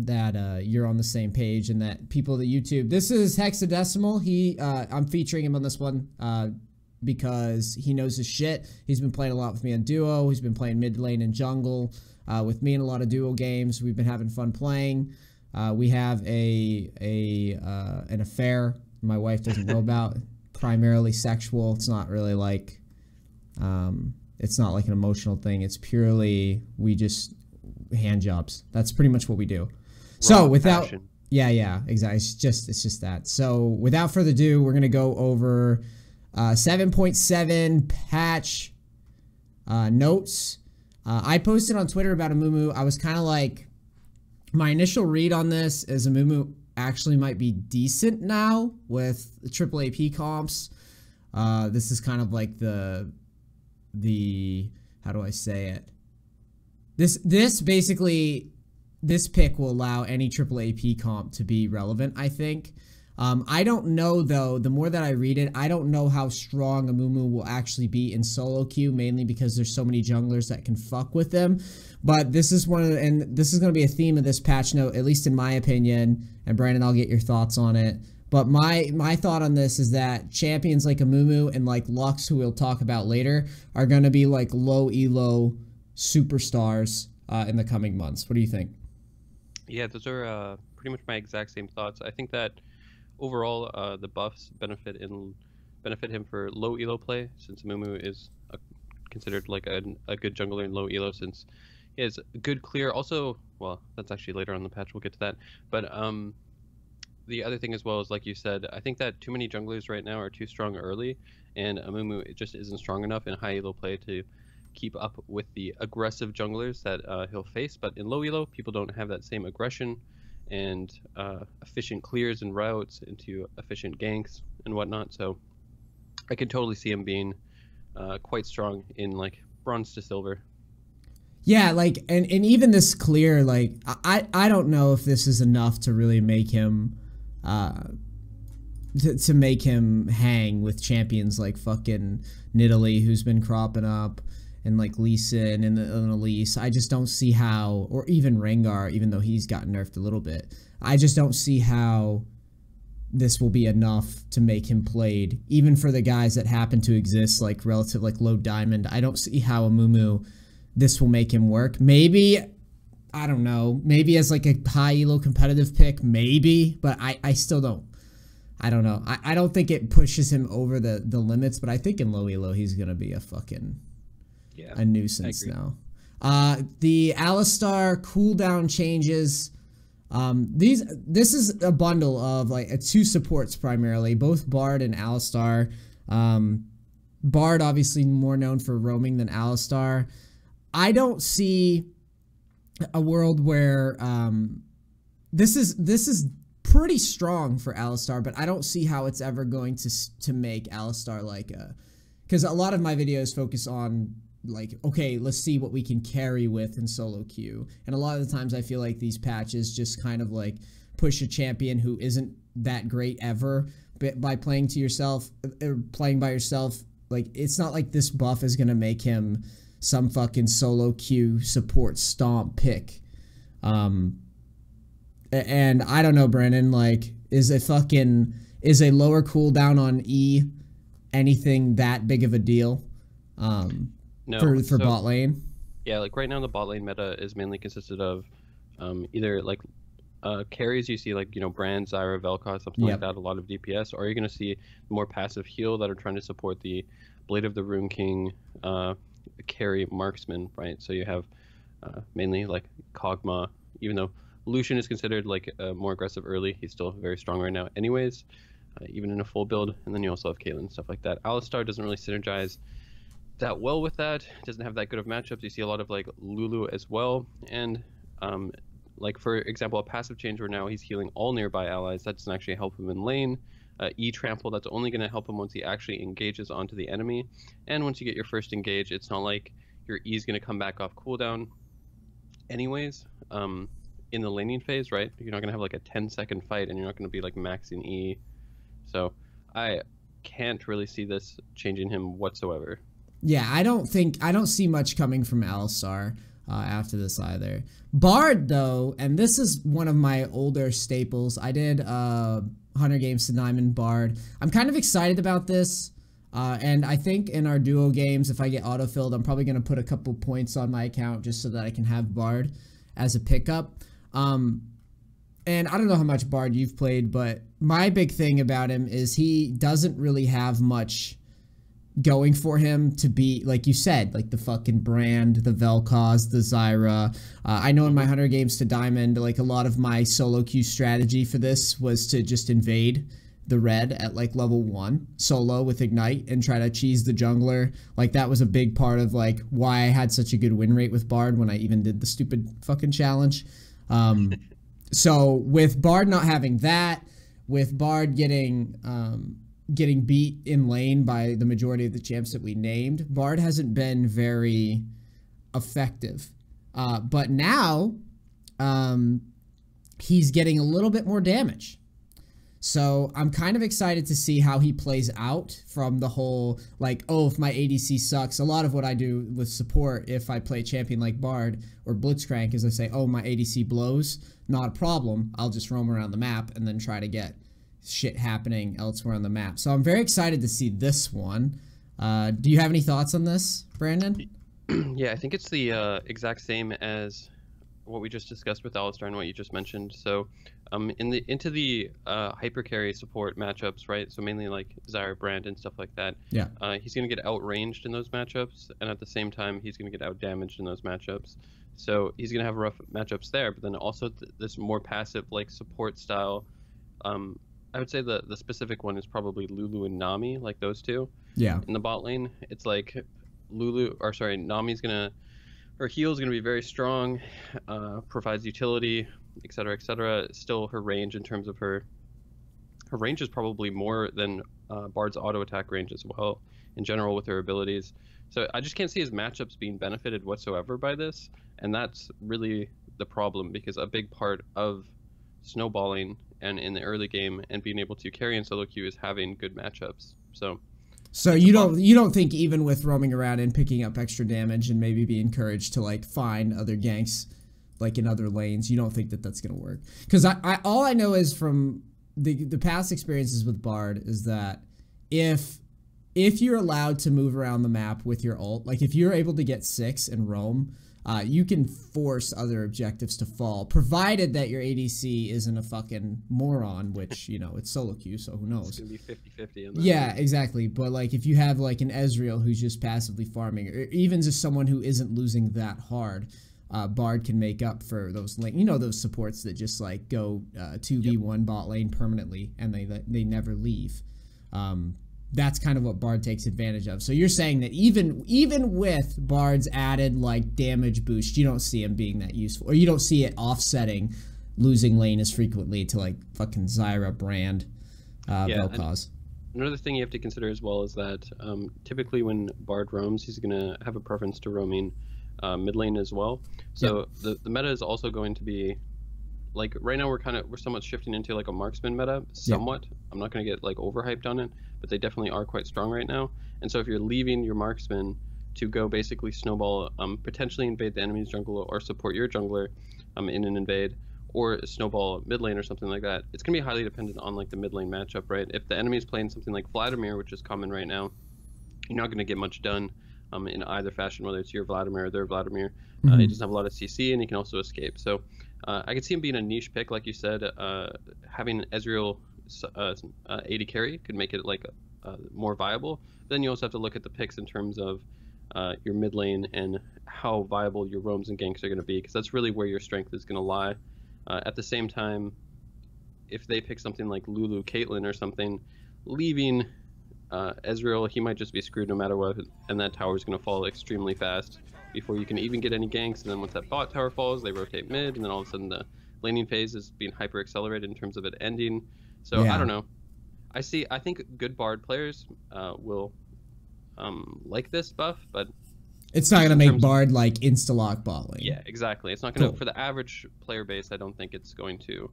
that you're on the same page and that people that YouTube. This is Hexadecimal. I'm featuring him on this one because he knows his shit. He's been playing a lot with me on duo. He's been playing mid lane and jungle with me in a lot of duo games. We've been having fun playing. We have an affair my wife doesn't know about, primarily sexual. It's not really like it's not like an emotional thing. It's purely we just hand jobs. That's pretty much what we do. So without passion. Yeah, exactly. It's just that. So without further ado, we're gonna go over 7.7 patch notes. I posted on Twitter about Amumu. I was kind of like, my initial read on this is Amumu actually might be decent now with the triple AP comps. This is kind of like the how do I say it? This basically, this pick will allow any triple AP comp to be relevant, I think. I don't know, though, the more that I read it, I don't know how strong Amumu will actually be in solo queue, mainly because there's so many junglers that can fuck with them. But this is one of the, and this is going to be a theme of this patch note, at least in my opinion, and Brandon, I'll get your thoughts on it. But my thought on this is that champions like Amumu and like Lux, who we'll talk about later, are going to be like low elo superstars in the coming months. What do you think? Yeah, those are pretty much my exact same thoughts. I think that overall, the buffs benefit him for low elo play, since Amumu is considered like a good jungler in low elo, since he has good clear. Also, well, that's actually later on in the patch. We'll get to that. But the other thing as well is, like you said, I think that too many junglers right now are too strong early, and Amumu it just isn't strong enough in high elo play to keep up with the aggressive junglers that he'll face. But in low elo, people don't have that same aggression and efficient clears and routes into efficient ganks and whatnot. So I can totally see him being quite strong in like bronze to silver. Yeah, like and even this clear, like I don't know if this is enough to really make him to make him hang with champions like fucking Nidalee, who's been cropping up, and like Lee Sin and Elise. I just don't see how, or even Rengar, even though he's gotten nerfed a little bit, I just don't see how this will be enough to make him played, even for the guys that happen to exist like relative like low diamond. I don't see how Amumu this will make him work. Maybe, I don't know, maybe as like a high elo competitive pick, maybe, but I still don't. I don't know. I don't think it pushes him over the limits, but I think in low elo he's gonna be a fucking a nuisance now. The Alistar cooldown changes. This is a bundle of like two supports primarily, both Bard and Alistar. Bard obviously more known for roaming than Alistar. I don't see a world where this is pretty strong for Alistar, but I don't see how it's ever going to make Alistar like a, because a lot of my videos focus on like, okay, let's see what we can carry with in solo queue, and a lot of the times I feel like these patches just kind of like push a champion who isn't that great ever by playing to yourself or playing by yourself. Like, it's not like this buff is gonna make him some fucking solo queue support stomp pick. And I don't know, Brandon, like, is a lower cooldown on E anything that big of a deal? No, for bot lane? Yeah, like right now the bot lane meta is mainly consisted of either like carries. You see like, you know, Brand, Zyra, Vel'Koz, something like that, a lot of DPS, or you're going to see more passive heal that are trying to support the Blade of the Rune King carry marksman, right? So you have mainly like Kog'Maw, even though Lucian is considered like more aggressive early, he's still very strong right now anyways, even in a full build. And then you also have Caitlyn and stuff like that. Alistar doesn't really synergize that well with that, doesn't have that good of matchups. You see a lot of like Lulu as well, and like for example a passive change where now he's healing all nearby allies, that doesn't actually help him in lane. E trample, that's only going to help him once he actually engages onto the enemy, and once you get your first engage, it's not like your E is going to come back off cooldown anyways in the laning phase, right? You're not going to have like a 10-second fight and you're not going to be like maxing E, so I can't really see this changing him whatsoever. Yeah, I don't see much coming from Alistar. after this either. Bard, though, and this is one of my older staples. I did 100 games to Diamond Bard. I'm kind of excited about this. And I think in our duo games, if I get autofilled, I'm probably going to put a couple points on my account just so that I can have Bard as a pickup. And I don't know how much Bard you've played, but my big thing about him is he doesn't really have much going for him to be, like you said, like the fucking Brand, the Vel'Koz, the Zyra. I know in my 100 games to Diamond, like a lot of my solo queue strategy for this was to just invade the red at like level 1 solo with Ignite and try to cheese the jungler. Like that was a big part of like why I had such a good win rate with Bard when I even did the stupid fucking challenge. So with Bard not having that, with Bard getting beat in lane by the majority of the champs that we named, Bard hasn't been very effective. But now he's getting a little bit more damage. So I'm kind of excited to see how he plays out from the whole, like, oh, if my ADC sucks. A lot of what I do with support, if I play champion like Bard or Blitzcrank, is I say, oh, my ADC blows. Not a problem. I'll just roam around the map and then try to get shit happening elsewhere on the map. So I'm very excited to see this one. Do you have any thoughts on this, Brandon? Yeah, I think it's the exact same as what we just discussed with Alistar and what you just mentioned. So into the hyper carry support matchups, right? So mainly like Zyra, Brand, and stuff like that. Yeah. He's going to get outranged in those matchups, and at the same time, he's going to get outdamaged in those matchups. So he's going to have rough matchups there, but then also this more passive like support style. I would say the specific one is probably Lulu and Nami, like those two. Yeah. In the bot lane, it's like Nami's gonna, her heal is gonna be very strong, provides utility, etc., etc. Still, her range in terms of her range is probably more than Bard's auto attack range as well in general with her abilities. So I just can't see his matchups being benefited whatsoever by this, and that's really the problem, because a big part of snowballing and in the early game and being able to carry in solo queue is having good matchups. So you don't think even with roaming around and picking up extra damage and maybe be encouraged to like find other ganks like in other lanes, you don't think that that's gonna work? Because all I know is from the past experiences with Bard is that if you're allowed to move around the map with your ult, like if you're able to get 6 and roam, you can force other objectives to fall, provided that your ADC isn't a fucking moron, which, you know, it's solo queue, so who knows. It's going to be 50-50. Yeah, exactly. But, like, if you have, like, an Ezreal who's just passively farming, or even just someone who isn't losing that hard, Bard can make up for those, you know, those supports that just, like, go 2v1 bot lane permanently, and they never leave. That's kind of what Bard takes advantage of. So you're saying that even with Bard's added like damage boost, you don't see him being that useful, or you don't see it offsetting losing lane as frequently to like fucking Zyra, Brand, Vel'Koz. Another thing you have to consider as well is that typically when Bard roams, he's going to have a preference to roaming mid lane as well. So the meta is also going to be like, right now we're somewhat shifting into like a marksman meta somewhat. I'm not going to get like overhyped on it, but they definitely are quite strong right now. And so if you're leaving your marksman to go basically snowball, potentially invade the enemy's jungle or support your jungler in an invade, or snowball mid lane or something like that, it's going to be highly dependent on like the mid lane matchup, right? If the enemy is playing something like Vladimir, which is common right now, you're not going to get much done in either fashion, whether it's your Vladimir or their Vladimir. He doesn't have a lot of CC, and he can also escape. So I could see him being a niche pick, like you said. Having Ezreal 80 carry could make it like more viable. But then you also have to look at the picks in terms of your mid lane and how viable your roams and ganks are going to be, because that's really where your strength is going to lie. At the same time, if they pick something like Lulu, Caitlyn, or something, leaving Ezreal, he might just be screwed no matter what, and that tower is going to fall extremely fast before you can even get any ganks. And then once that bot tower falls, they rotate mid, and then all of a sudden the laning phase is being hyper accelerated in terms of it ending. So I don't know. I think good Bard players will like this buff, but it's not gonna make Bard like insta-lock bot lane. Yeah, exactly. It's not gonna for the average player base. I don't think it's going to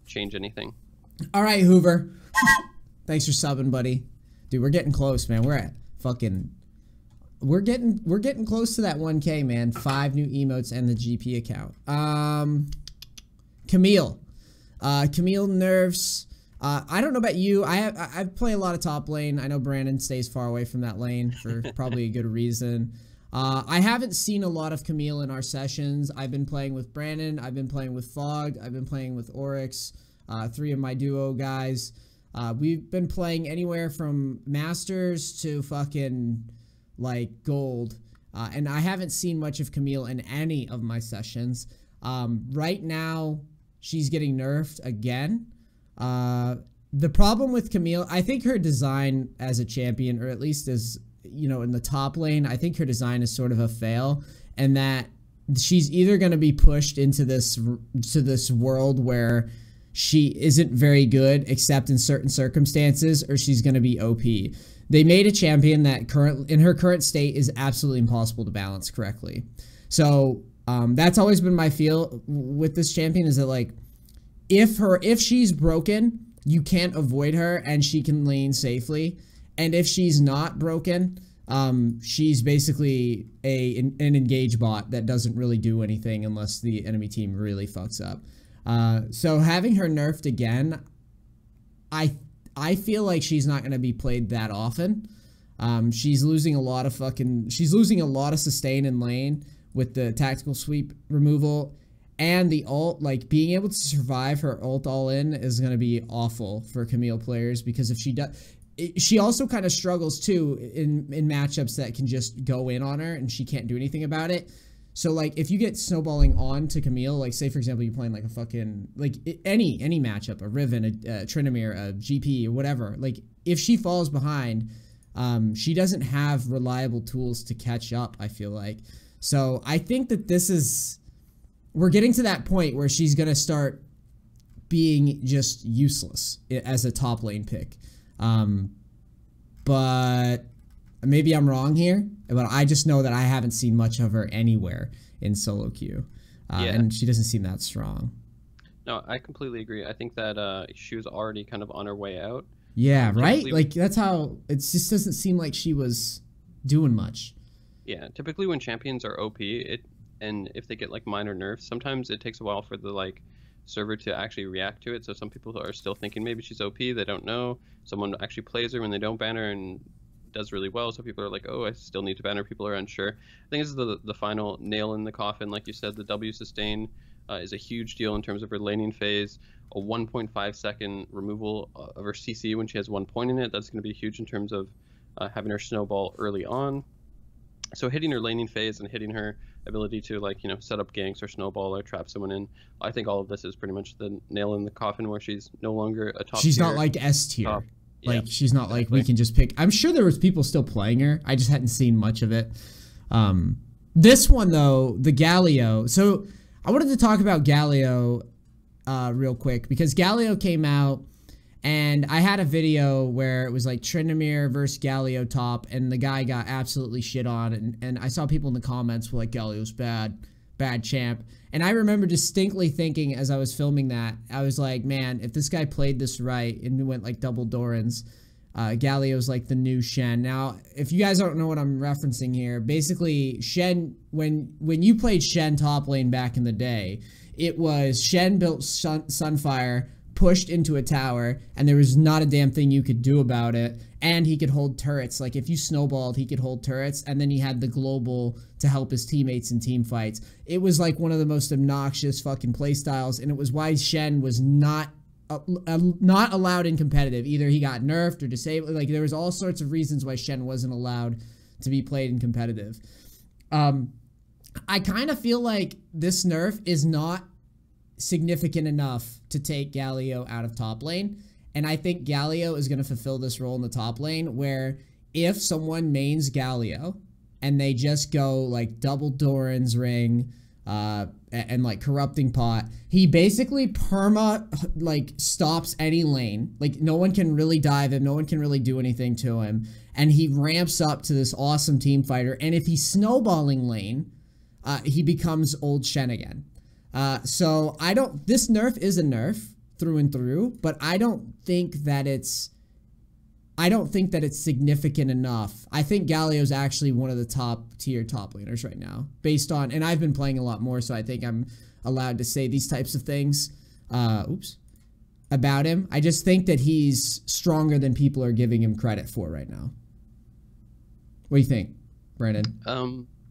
change anything. All right, Hoover. Thanks for subbing, buddy. Dude, we're getting close, man. We're at fucking we're getting close to that 1K, man. 5 new emotes and the GP account. Camille. Camille nerfs. I don't know about you. I play a lot of top lane. I know Brandon stays far away from that lane for probably a good reason. I haven't seen a lot of Camille in our sessions. I've been playing with Brandon. I've been playing with Fog. I've been playing with Oryx. 3 of my duo guys. We've been playing anywhere from Masters to fucking like Gold. And I haven't seen much of Camille in any of my sessions. Right now, she's getting nerfed again. The problem with Camille, I think her design as a champion, or at least as, you know, in the top lane, I think her design is sort of a fail, and that she's either going to be pushed into this world where she isn't very good except in certain circumstances, or she's going to be OP. They made a champion that in her current state is absolutely impossible to balance correctly. So that's always been my feel with this champion, is that like if she's broken, you can't avoid her and she can lane safely. And if she's not broken, she's basically an engage bot that doesn't really do anything unless the enemy team really fucks up. So having her nerfed again, I feel like she's not going to be played that often. She's losing a lot of sustain in lane with the tactical sweep removal, and the ult, like being able to survive her ult all in is going to be awful for Camille players, because if she does, she also kind of struggles too in matchups that can just go in on her and she can't do anything about it. So like if you get snowballing on to Camille, like say for example you're playing like a fucking like any matchup, a Riven, a Tryndamere, a GP or whatever, like if she falls behind, she doesn't have reliable tools to catch up, I feel like. So I think that we're getting to that point where she's gonna start being just useless as a top lane pick. But maybe I'm wrong here, but I just know that I haven't seen much of her anywhere in solo queue. And she doesn't seem that strong. No, I completely agree. I think that she was already kind of on her way out. Yeah, right? Like, that's how... It just doesn't seem like she was doing much. Yeah, typically when champions are OP, and if they get, like, minor nerfs, sometimes it takes a while for the, like, server to actually react to it. So some people are still thinking maybe she's OP, they don't know. Someone actually plays her when they don't ban her and does really well, so people are like, oh, I still need to ban her. People are unsure. I think this is the final nail in the coffin. Like you said, the W sustain is a huge deal in terms of her laning phase. A 1.5 second removal of her CC when she has 1 point in it, that's going to be huge in terms of having her snowball early on. So hitting her laning phase and hitting her ability to, like, you know, set up ganks or snowball or trap someone in, I think all of this is pretty much the nail in the coffin, where she's no longer a top She's tier, not like S tier. Like, yeah, she's not like we can just pick. I'm sure there was people still playing her. I just hadn't seen much of it. This one, though, the Galio. So I wanted to talk about Galio real quick, because Galio came out, and I had a video where it was like Tryndamere versus Galio top, and the guy got absolutely shit on. And I saw people in the comments were like, Galio's bad champ. And I remember distinctly thinking as I was filming that, I was like, man, if this guy played this right and went like double Dorans, Galio's like the new Shen. Now, if you guys don't know what I'm referencing here, basically Shen, when you played Shen top lane back in the day, it was Shen built Sunfire, pushed into a tower, and there was not a damn thing you could do about it. And he could hold turrets. Like, if you snowballed, he could hold turrets, and then he had the global to help his teammates in team fights. It was like one of the most obnoxious fucking playstyles, and it was why Shen was not allowed in competitive. Either he got nerfed or disabled. Like, there was all sorts of reasons why Shen wasn't allowed to be played in competitive. I kind of feel like this nerf is not significant enough to take Galio out of top lane. And I think Galio is going to fulfill this role in the top lane, where if someone mains Galio and they just go like double Doran's ring and like corrupting pot, he basically like stops any lane. Like, no one can really dive him, no one can really do anything to him, and he ramps up to this awesome team fighter. And if he's snowballing lane, he becomes old Shen again. So this nerf is a nerf through and through, but I don't think that it's I don't think that it's significant enough. I think Galio's actually one of the top tier top laners right now, based on, and I've been playing a lot more, so I think I'm allowed to say these types of things. About him. I just think that he's stronger than people are giving him credit for right now. What do you think, Brandon?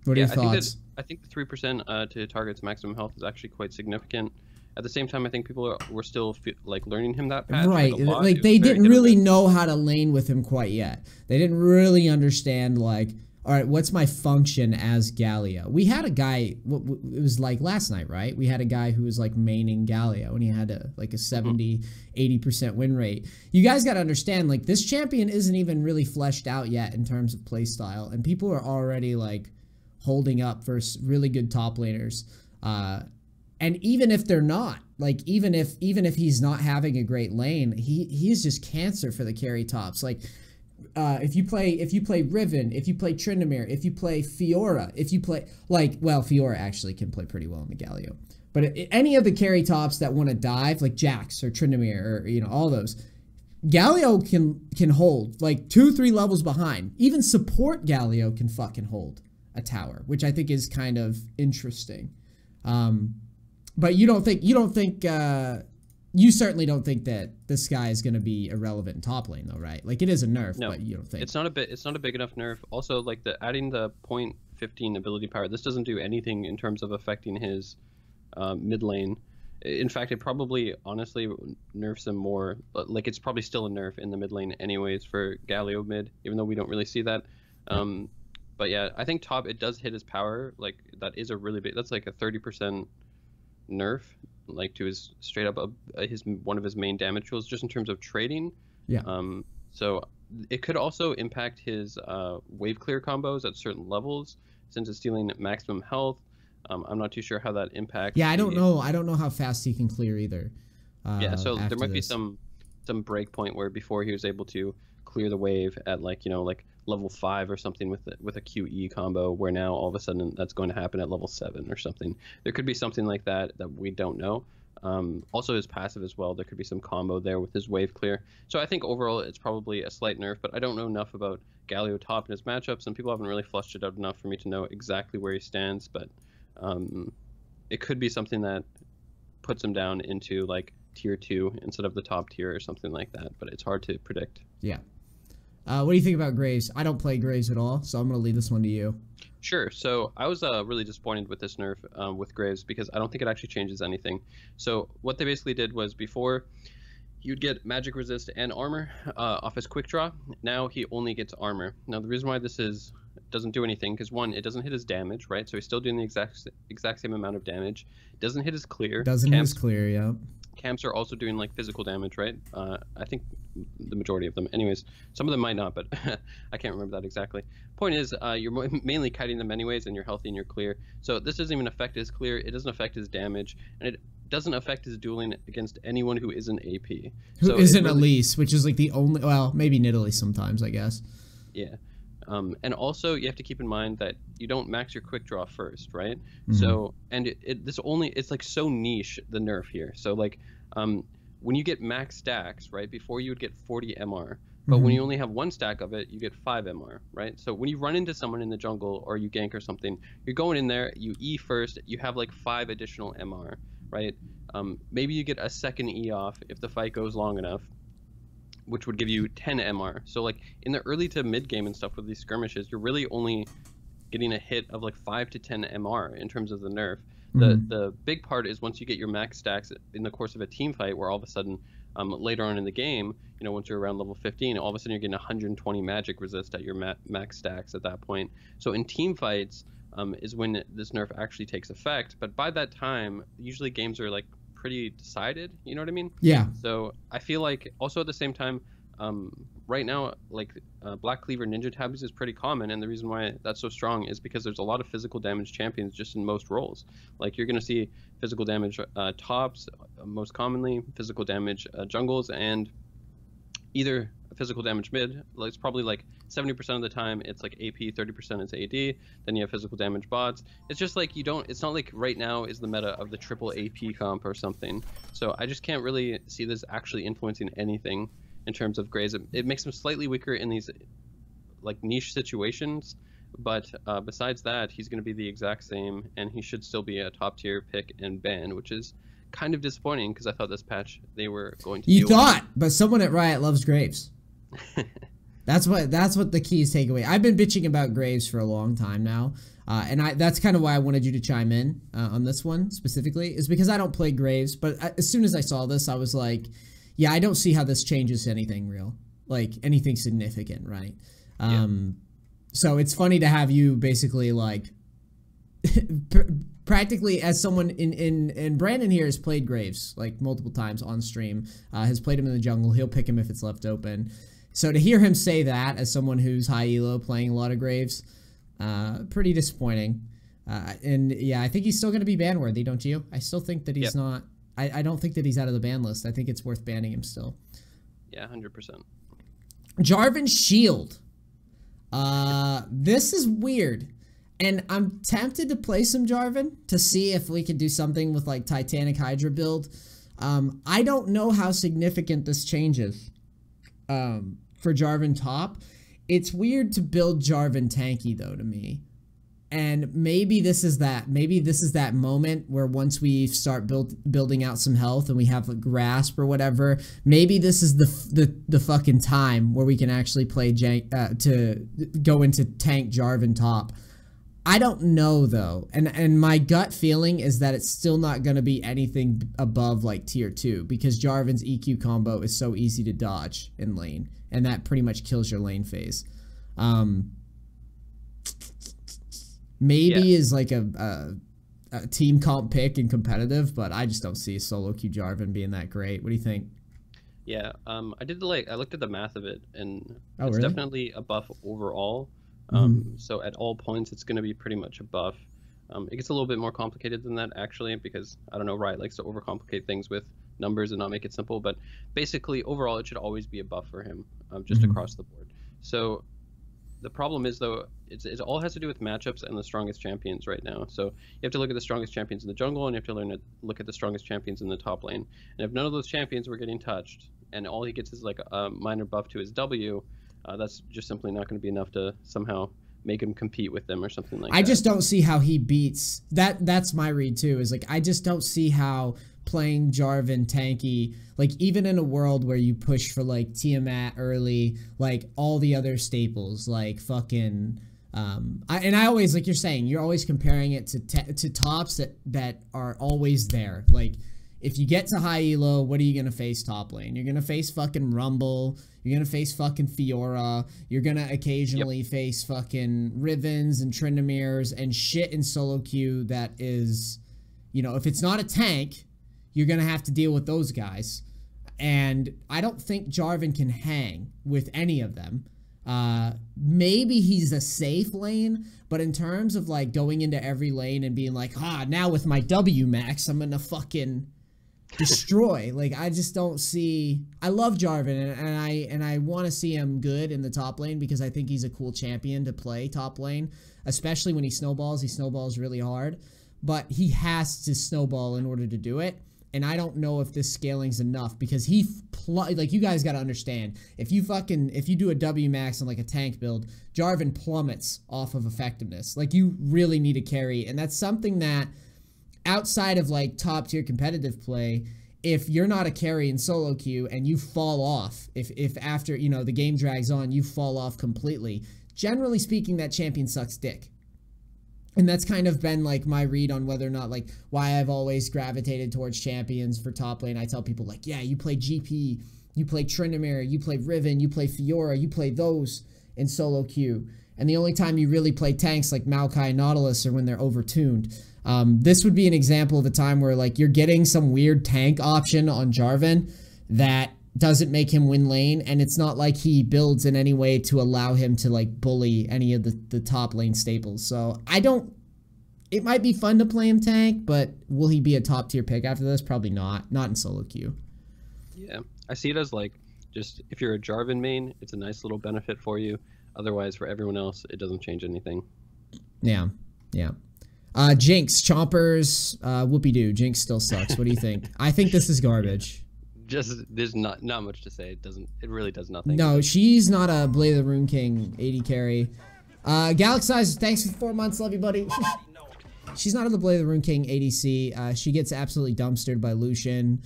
What are your thoughts? I think the 3% to target's maximum health is actually quite significant. At the same time, I think people were still like learning him that patch. Right, like they didn't really know how to lane with him quite yet. They didn't really understand, like, all right, what's my function as Galio? We had a guy, it was like last night, right? We had a guy who was like maining Galio, and he had like a 70, 80% win rate. You guys got to understand, like, this champion isn't even really fleshed out yet in terms of playstyle, and people are already like holding up for really good top laners. And even if they're not, like, even if he's not having a great lane, he's just cancer for the carry tops. Like, if you play Riven, if you play Tryndamere, if you play Fiora, if you play, like, well, Fiora actually can play pretty well in the Galio, but any of the carry tops that want to dive, like Jax or Tryndamere, or, you know, all those, Galio can hold like 2-3 levels behind. Even support Galio can fucking hold a tower, which I think is kind of interesting. But you certainly don't think that this guy is going to be irrelevant in top lane, though, right? Like, it is a nerf, no, but you don't think it's not a big enough nerf. Also, like, adding the 0.15 ability power, this doesn't do anything in terms of affecting his mid lane. In fact, it probably honestly nerfs him more. Like, it's probably still a nerf in the mid lane anyways for Galio mid, even though we don't really see that. But yeah, I think top, it does hit his power. Like, that is a really big, that's like a 30% nerf, like, to his straight up one of his main damage tools, just in terms of trading. Yeah. So it could also impact his wave clear combos at certain levels, since it's stealing maximum health. I'm not too sure how that impacts. Yeah, I don't know how fast he can clear either. Yeah, so there might be some break point where before he was able to clear the wave at, like, you know, like level 5 or something with a QE combo, where now all of a sudden that's going to happen at level 7 or something. There could be something like that we don't know. Also his passive as well, there could be some combo there with his wave clear. So I think overall it's probably a slight nerf, but I don't know enough about Galio top and his matchups, and people haven't really flushed it out enough for me to know exactly where he stands. But it could be something that puts him down into like tier 2 instead of the top tier or something like that, but it's hard to predict. Yeah. What do you think about Graves? I don't play Graves at all, so I'm going to leave this one to you. Sure. So I was really disappointed with this nerf with Graves, because I don't think it actually changes anything. So what they basically did was, before you'd get magic resist and armor off his quick draw. Now he only gets armor. Now the reason why this doesn't do anything, because one, it doesn't hit his damage, right? So he's still doing the exact same amount of damage. Doesn't hit his clear. Doesn't hit his clear, yeah. Camps are also doing like physical damage, right? I think the majority of them. Anyways, some of them might not, but I can't remember that exactly. Point is, you're mainly kiting them anyways, and you're healthy and you're clear. So this doesn't even affect his clear. It doesn't affect his damage, and it doesn't affect his dueling against anyone who isn't AP. Who isn't Elise, which is like the only, well, maybe Nidalee sometimes, I guess. Yeah. And also you have to keep in mind that you don't max your quick draw first, right? Mm-hmm. So, and it's like so niche, the nerf here. So like, when you get max stacks, right, before you would get 40 MR, but when you only have one stack of it, you get 5 MR, right? So when you run into someone in the jungle or you gank or something, you're going in there, you E first, you have like 5 additional MR, right? Maybe you get a second E off if the fight goes long enough, which would give you 10 MR. So like in the early to mid game and stuff with these skirmishes, you're really only getting a hit of like 5 to 10 MR in terms of the nerf. The big part is once you get your max stacks in the course of a team fight, where all of a sudden later on in the game, you know, once you're around level 15, all of a sudden you're getting 120 magic resist at your max stacks at that point. So in team fights is when this nerf actually takes effect. But by that time, usually games are like pretty decided, you know what I mean? Yeah. So I feel like also at the same time, right now, like Black Cleaver Ninja Tabbies is pretty common, and the reason why that's so strong is because there's a lot of physical damage champions just in most roles. Like you're going to see physical damage tops most commonly, physical damage jungles, and either physical damage mid. Like, it's probably like 70% of the time it's like AP, 30% is AD, then you have physical damage bots. It's just like it's not like right now is the meta of the triple AP comp or something. So I just can't really see this actually influencing anything in terms of Graves. It makes him slightly weaker in these like niche situations, but besides that, he's going to be the exact same, and he should still be a top tier pick and ban, which is kind of disappointing because I thought this patch they were going to. You thought, but someone at Riot loves Graves. That's what the keys take away. I've been bitching about Graves for a long time now, and that's kind of why I wanted you to chime in on this one specifically, is because I don't play Graves, but as soon as I saw this, I was like, yeah, I don't see how this changes anything real, like anything significant, right? So it's funny to have you basically like practically as someone and Brandon here has played Graves like multiple times on stream, has played him in the jungle. He'll pick him if it's left open. So to hear him say that as someone who's high elo playing a lot of Graves, pretty disappointing. And yeah, I think he's still going to be ban worthy, don't you? I still think that he's not. I don't think that he's out of the ban list. I think it's worth banning him still. Yeah, 100%. Jarvan Shield. This is weird. And I'm tempted to play some Jarvan to see if we can do something with like Titanic Hydra build. I don't know how significant this changes for Jarvan top. It's weird to build Jarvan tanky though to me. And maybe this is that. Maybe this is that moment where once we start building out some health and we have a grasp or whatever, maybe this is the fucking time where we can actually play to go into tank Jarvan top. I don't know though, and my gut feeling is that it's still not going to be anything above like tier 2 because Jarvan's EQ combo is so easy to dodge in lane, and that pretty much kills your lane phase. Maybe is like a team comp pick and competitive, but I just don't see solo queue Jarvan being that great. What do you think? Yeah, I looked at the math of it, and it's really? definitely a buff overall. So at all points, it's going to be pretty much a buff. It gets a little bit more complicated than that, actually, because, I don't know, Riot likes to overcomplicate things with numbers and not make it simple. But basically, overall, it should always be a buff for him, just across the board. So the problem is, though, it all has to do with matchups and the strongest champions right now. So you have to look at the strongest champions in the jungle, and you have to look at the strongest champions in the top lane. And if none of those champions were getting touched, and all he gets is like a minor buff to his W, that's just simply not going to be enough to somehow make him compete with them or something like that. I just don't see how he beats that. That's my read too, is like I just don't see how playing Jarvan tanky, like even in a world where you push for like Tiamat early, like all the other staples, like fucking I always, like you're saying, you're always comparing it to tops that are always there. Like if you get to high elo, what are you going to face top lane? You're going to face fucking Rumble. You're going to face fucking Fiora. You're going to occasionally face fucking Rivens and Tryndamirs and shit in solo queue that is, you know, if it's not a tank, you're going to have to deal with those guys. And I don't think Jarvan can hang with any of them. Maybe he's a safe lane, but in terms of like going into every lane and being like, now with my W max, I'm going to fucking destroy. Like I just don't see. I love Jarvan and I want to see him good in the top lane because I think he's a cool champion to play top lane, especially when he snowballs. He snowballs really hard, but he has to snowball in order to do it. And I don't know if this scaling's enough because like you guys got to understand, if you do a W max on like a tank build, Jarvan plummets off of effectiveness. Like you really need a carry, and that's something that outside of like top tier competitive play, if you're not a carry in solo queue and you fall off, if after, you know, the game drags on, you fall off completely, generally speaking, that champion sucks dick. And that's kind of been like my read on whether or not, like, why I've always gravitated towards champions for top lane. I tell people like, yeah, you play GP, you play Tryndamere, you play Riven, you play Fiora, you play those in solo queue. And the only time you really play tanks like Maokai and Nautilus are when they're overtuned. This would be an example of a time where like you're getting some weird tank option on Jarvan that doesn't make him win lane, and it's not like he builds in any way to allow him to like bully any of the top lane staples. So it might be fun to play him tank, but will he be a top tier pick after this? Probably not in solo queue. Yeah, I see it as like, just if you're a Jarvan main, it's a nice little benefit for you. Otherwise, for everyone else, it doesn't change anything. Yeah. Jinx, chompers, whoopie-doo. Jinx still sucks. What do you think? I think this is garbage. just there's not much to say. It really does nothing. No, she's not a Blade of the Rune King AD carry. Galaxize, thanks for 4 months, love you, buddy. She's not on the Blade of the Rune King ADC. She gets absolutely dumpstered by Lucian.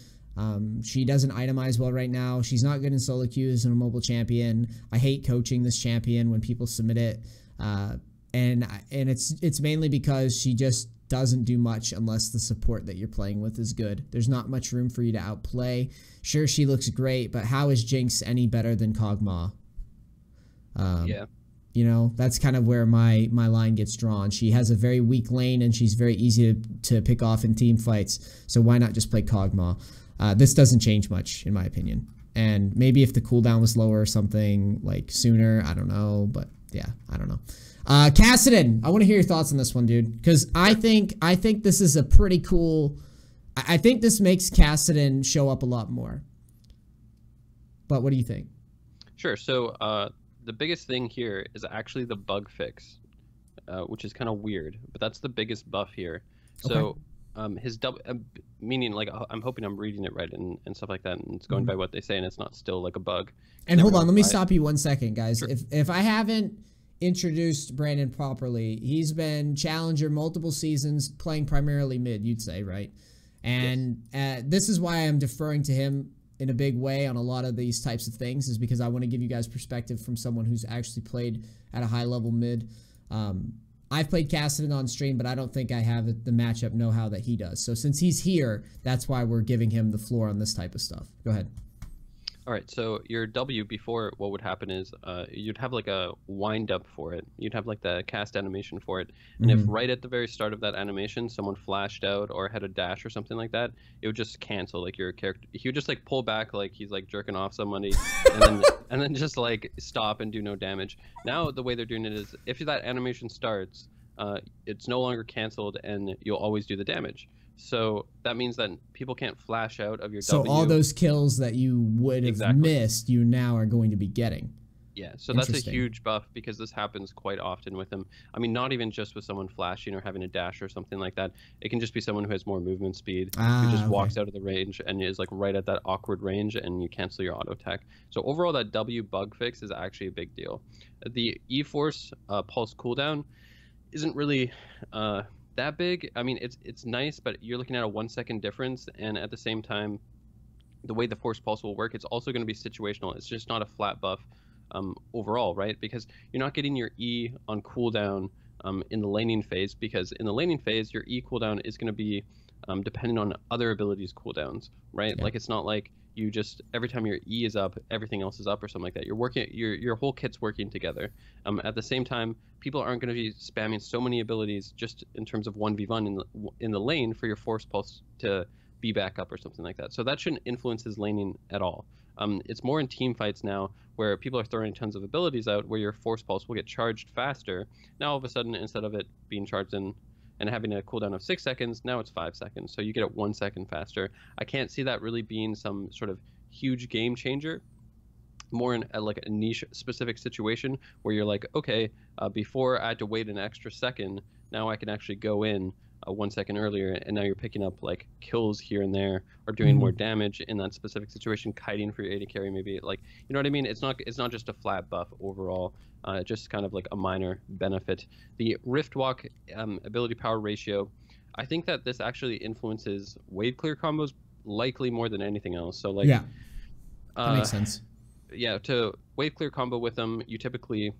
She doesn't itemize well right now. She's not good in solo queues and a mobile champion. I hate coaching this champion when people submit it. And it's mainly because she just doesn't do much unless the support that you're playing with is good. There's not much room for you to outplay. Sure, she looks great, but how is Jinx any better than Kog'Maw? Yeah. You know, that's kind of where my line gets drawn. She has a very weak lane, and she's very easy to pick off in team fights. So why not just play Kog'Maw? This doesn't change much, in my opinion. And maybe if the cooldown was lower or something, like sooner, I don't know. But yeah, I don't know. Kassadin, I want to hear your thoughts on this one, dude. Because I think this is a pretty cool... I think this makes Kassadin show up a lot more. But what do you think? Sure. So the biggest thing here is actually the bug fix, which is kind of weird. But that's the biggest buff here. So his double... meaning, like, I'm hoping I'm reading it right and stuff like that. And it's going by what they say, and it's not still, like, a bug. And hold on, let me stop you 1 second, guys. Sure. If I haven't introduced Brandon properly, he's been challenger multiple seasons, playing primarily mid, you'd say, right? And yes. This is why I'm deferring to him in a big way on a lot of these types of things, is because I want to give you guys perspective from someone who's actually played at a high level mid. I've played Kassadin on stream, but I don't think I have the matchup know-how that he does. So since he's here, that's why we're giving him the floor on this type of stuff. Go ahead. All right, so your W before, what would happen is you'd have like a wind up for it. You'd have like the cast animation for it. And if right at the very start of that animation, someone flashed out or had a dash or something like that, it would just cancel. Like your character, he would just like pull back like he's like jerking off somebody and then just like stop and do no damage. Now the way they're doing it is if that animation starts, it's no longer canceled and you'll always do the damage. So that means that people can't flash out of your W. So all those kills that you would have missed, you now are going to be getting. Yeah, so that's a huge buff because this happens quite often with them. I mean, not even just with someone flashing or having a dash or something like that. It can just be someone who has more movement speed, who just walks out of the range and is like right at that awkward range and you cancel your auto attack. So overall, that W bug fix is actually a big deal. The E-Force pulse cooldown isn't really... that big. I mean, it's nice, but you're looking at a 1 second difference, and at the same time, the way the force pulse will work, it's also going to be situational. It's just not a flat buff overall, right? Because you're not getting your E on cooldown in the laning phase, because in the laning phase, your E cooldown is going to be dependent on other abilities cooldowns, right? Yeah. Like it's not like you just every time your E is up, everything else is up or something like that. You're working, your whole kit's working together. At the same time, people aren't going to be spamming so many abilities just in terms of 1v1 in the lane for your force pulse to be back up or something like that. So that shouldn't influence his laning at all. It's more in team fights now where people are throwing tons of abilities out where your force pulse will get charged faster. Now all of a sudden, instead of it being charged in and having a cooldown of 6 seconds, now it's 5 seconds. So you get it 1 second faster. I can't see that really being some sort of huge game changer. More in like a niche specific situation where you're like, okay, before I had to wait an extra second, now I can actually go in 1 second earlier, and now you're picking up like kills here and there or doing more damage in that specific situation, kiting for your AD carry maybe. Like, you know what I mean? It's not just a flat buff overall. Just kind of like a minor benefit. The Rift Walk ability power ratio, I think that this actually influences wave clear combos likely more than anything else. So like, yeah, that makes sense. Yeah, to wave clear combo with them, you typically,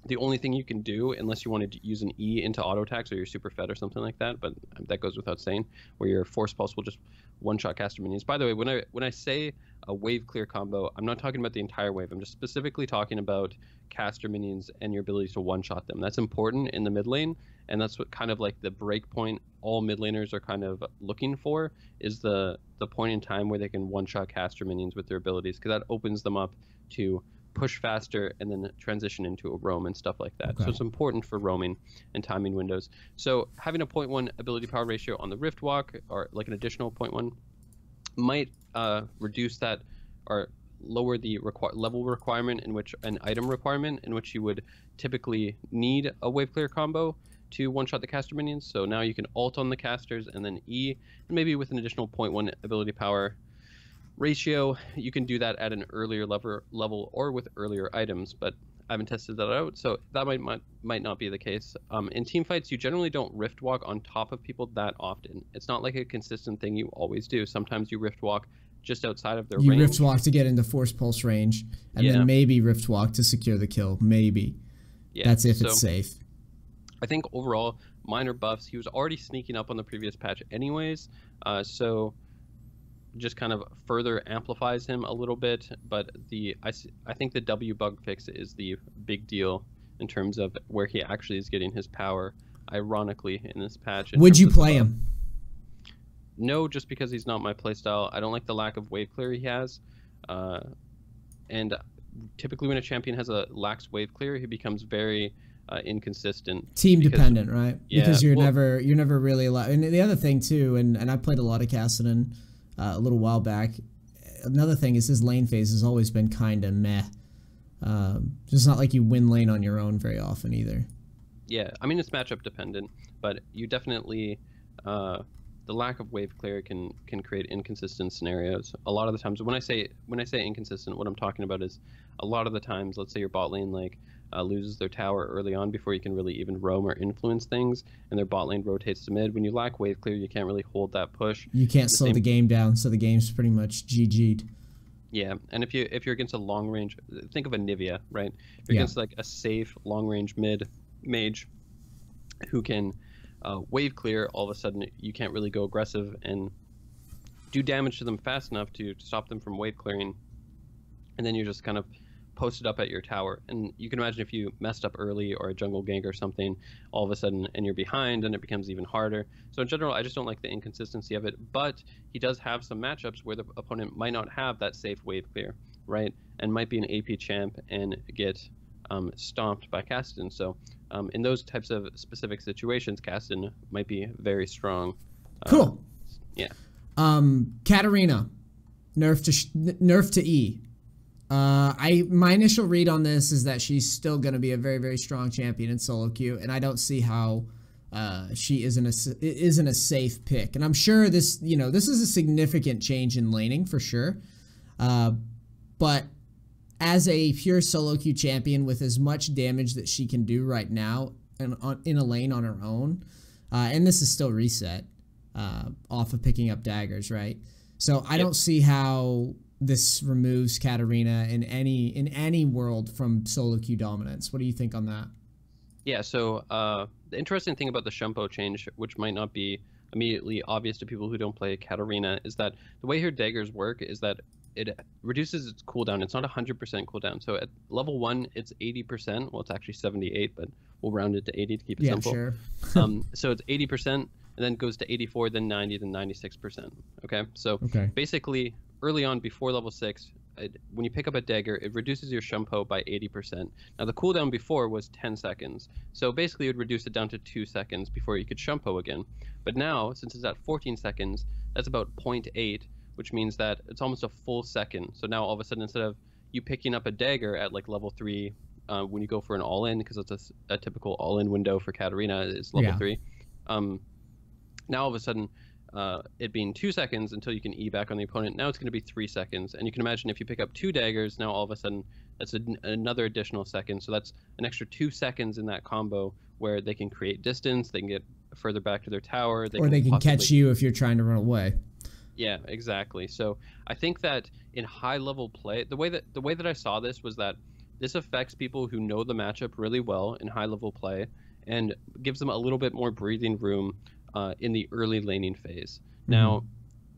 the only thing you can do, unless you wanted to use an E into auto attacks or you're super fed or something like that, but that goes without saying, where your force pulse will just one-shot caster minions. By the way, when I say a wave clear combo, I'm not talking about the entire wave. I'm just specifically talking about caster minions and your ability to one-shot them. That's important in the mid lane, and that's what kind of like the break point all mid laners are kind of looking for, is the point in time where they can one-shot caster minions with their abilities, because that opens them up to push faster and then transition into a roam and stuff like that. Okay. So it's important for roaming and timing windows. So having a 0.1 ability power ratio on the Rift Walk, or like an additional 0.1, might reduce that or lower the level requirement in which an item requirement in which you would typically need a wave clear combo to one-shot the caster minions. So now you can ult on the casters and then E, and maybe with an additional 0.1 ability power, ratio, you can do that at an earlier level or with earlier items, but I haven't tested that out, so that might not be the case. In team fights, you generally don't rift walk on top of people that often. It's not like a consistent thing you always do. Sometimes you rift walk just outside of their range. You rift walk to get into force pulse range, and then maybe rift walk to secure the kill. Maybe. Yeah, that's if it's safe. I think overall, minor buffs. He was already sneaking up on the previous patch anyways, so just kind of further amplifies him a little bit. But I think the W bug fix is the big deal in terms of where he actually is getting his power, ironically, in this patch. Would you play him? No, just because he's not my playstyle. I don't like the lack of wave clear he has. And typically when a champion lacks wave clear, he becomes very inconsistent. Team dependent, right? Yeah, because you're never really allowed. And the other thing too, and I played a lot of Kassadin a little while back. Another thing is his lane phase has always been kind of meh. It's not like you win lane on your own very often either. Yeah, I mean it's matchup dependent, but you definitely the lack of wave clear can create inconsistent scenarios. A lot of the times, when I say inconsistent, what I'm talking about is a lot of the times, let's say your bot lane loses their tower early on before you can really even roam or influence things, and their bot lane rotates to mid. When you lack wave clear, you can't really hold that push. You can't slow the game down, so the game's pretty much GG'd. Yeah, and if you're against a long range, think of a Nivea, right? If you're against like a safe long range mid mage who can wave clear, all of a sudden you can't really go aggressive and do damage to them fast enough to stop them from wave clearing, and then you're just kind of posted up at your tower. And you can imagine if you messed up early or a jungle gank or something, all of a sudden, and you're behind, and it becomes even harder. So in general, I just don't like the inconsistency of it, but he does have some matchups where the opponent might not have that safe wave clear, right? And might be an AP champ and get stomped by Kassadin. So in those types of specific situations, Kassadin might be very strong. Cool. Yeah. Katarina, nerf to E. My initial read on this is that she's still going to be a very, very strong champion in solo queue, and I don't see how she isn't a safe pick. And I'm sure this is a significant change in laning for sure. But as a pure solo queue champion with as much damage that she can do right now and in a lane on her own, and this is still reset off of picking up daggers, right? So I don't see how this removes Katarina in any world from solo queue dominance. What do you think on that? Yeah, so the interesting thing about the Shumpo change, which might not be immediately obvious to people who don't play Katarina, is that the way her daggers work is that it reduces its cooldown. It's not 100% cooldown. So at level 1, it's 80%. Well, it's actually 78, but we'll round it to 80 to keep it simple. Sure. So it's 80%, and then it goes to 84, then 90, then 96%. Okay, so basically early on before level 6, when you pick up a dagger, it reduces your Shumpo by 80%. Now the cooldown before was 10 seconds, so basically it would reduce it down to 2 seconds before you could Shumpo again. But now, since it's at 14 seconds, that's about 0.8, which means that it's almost a full second. So now all of a sudden, instead of you picking up a dagger at like level 3, when you go for an all-in, because it's a typical all-in window for Katarina is level 3, now all of a sudden, it being 2 seconds until you can E back on the opponent, now it's going to be 3 seconds. And you can imagine if you pick up 2 daggers, now all of a sudden that's another additional second. So that's an extra 2 seconds in that combo where they can create distance, they can get further back to their tower. Or they can catch you if you're trying to run away. Yeah, exactly. So I think that in high level play, the way that I saw this was that this affects people who know the matchup really well in high level play and gives them a little bit more breathing room in the early laning phase. Now,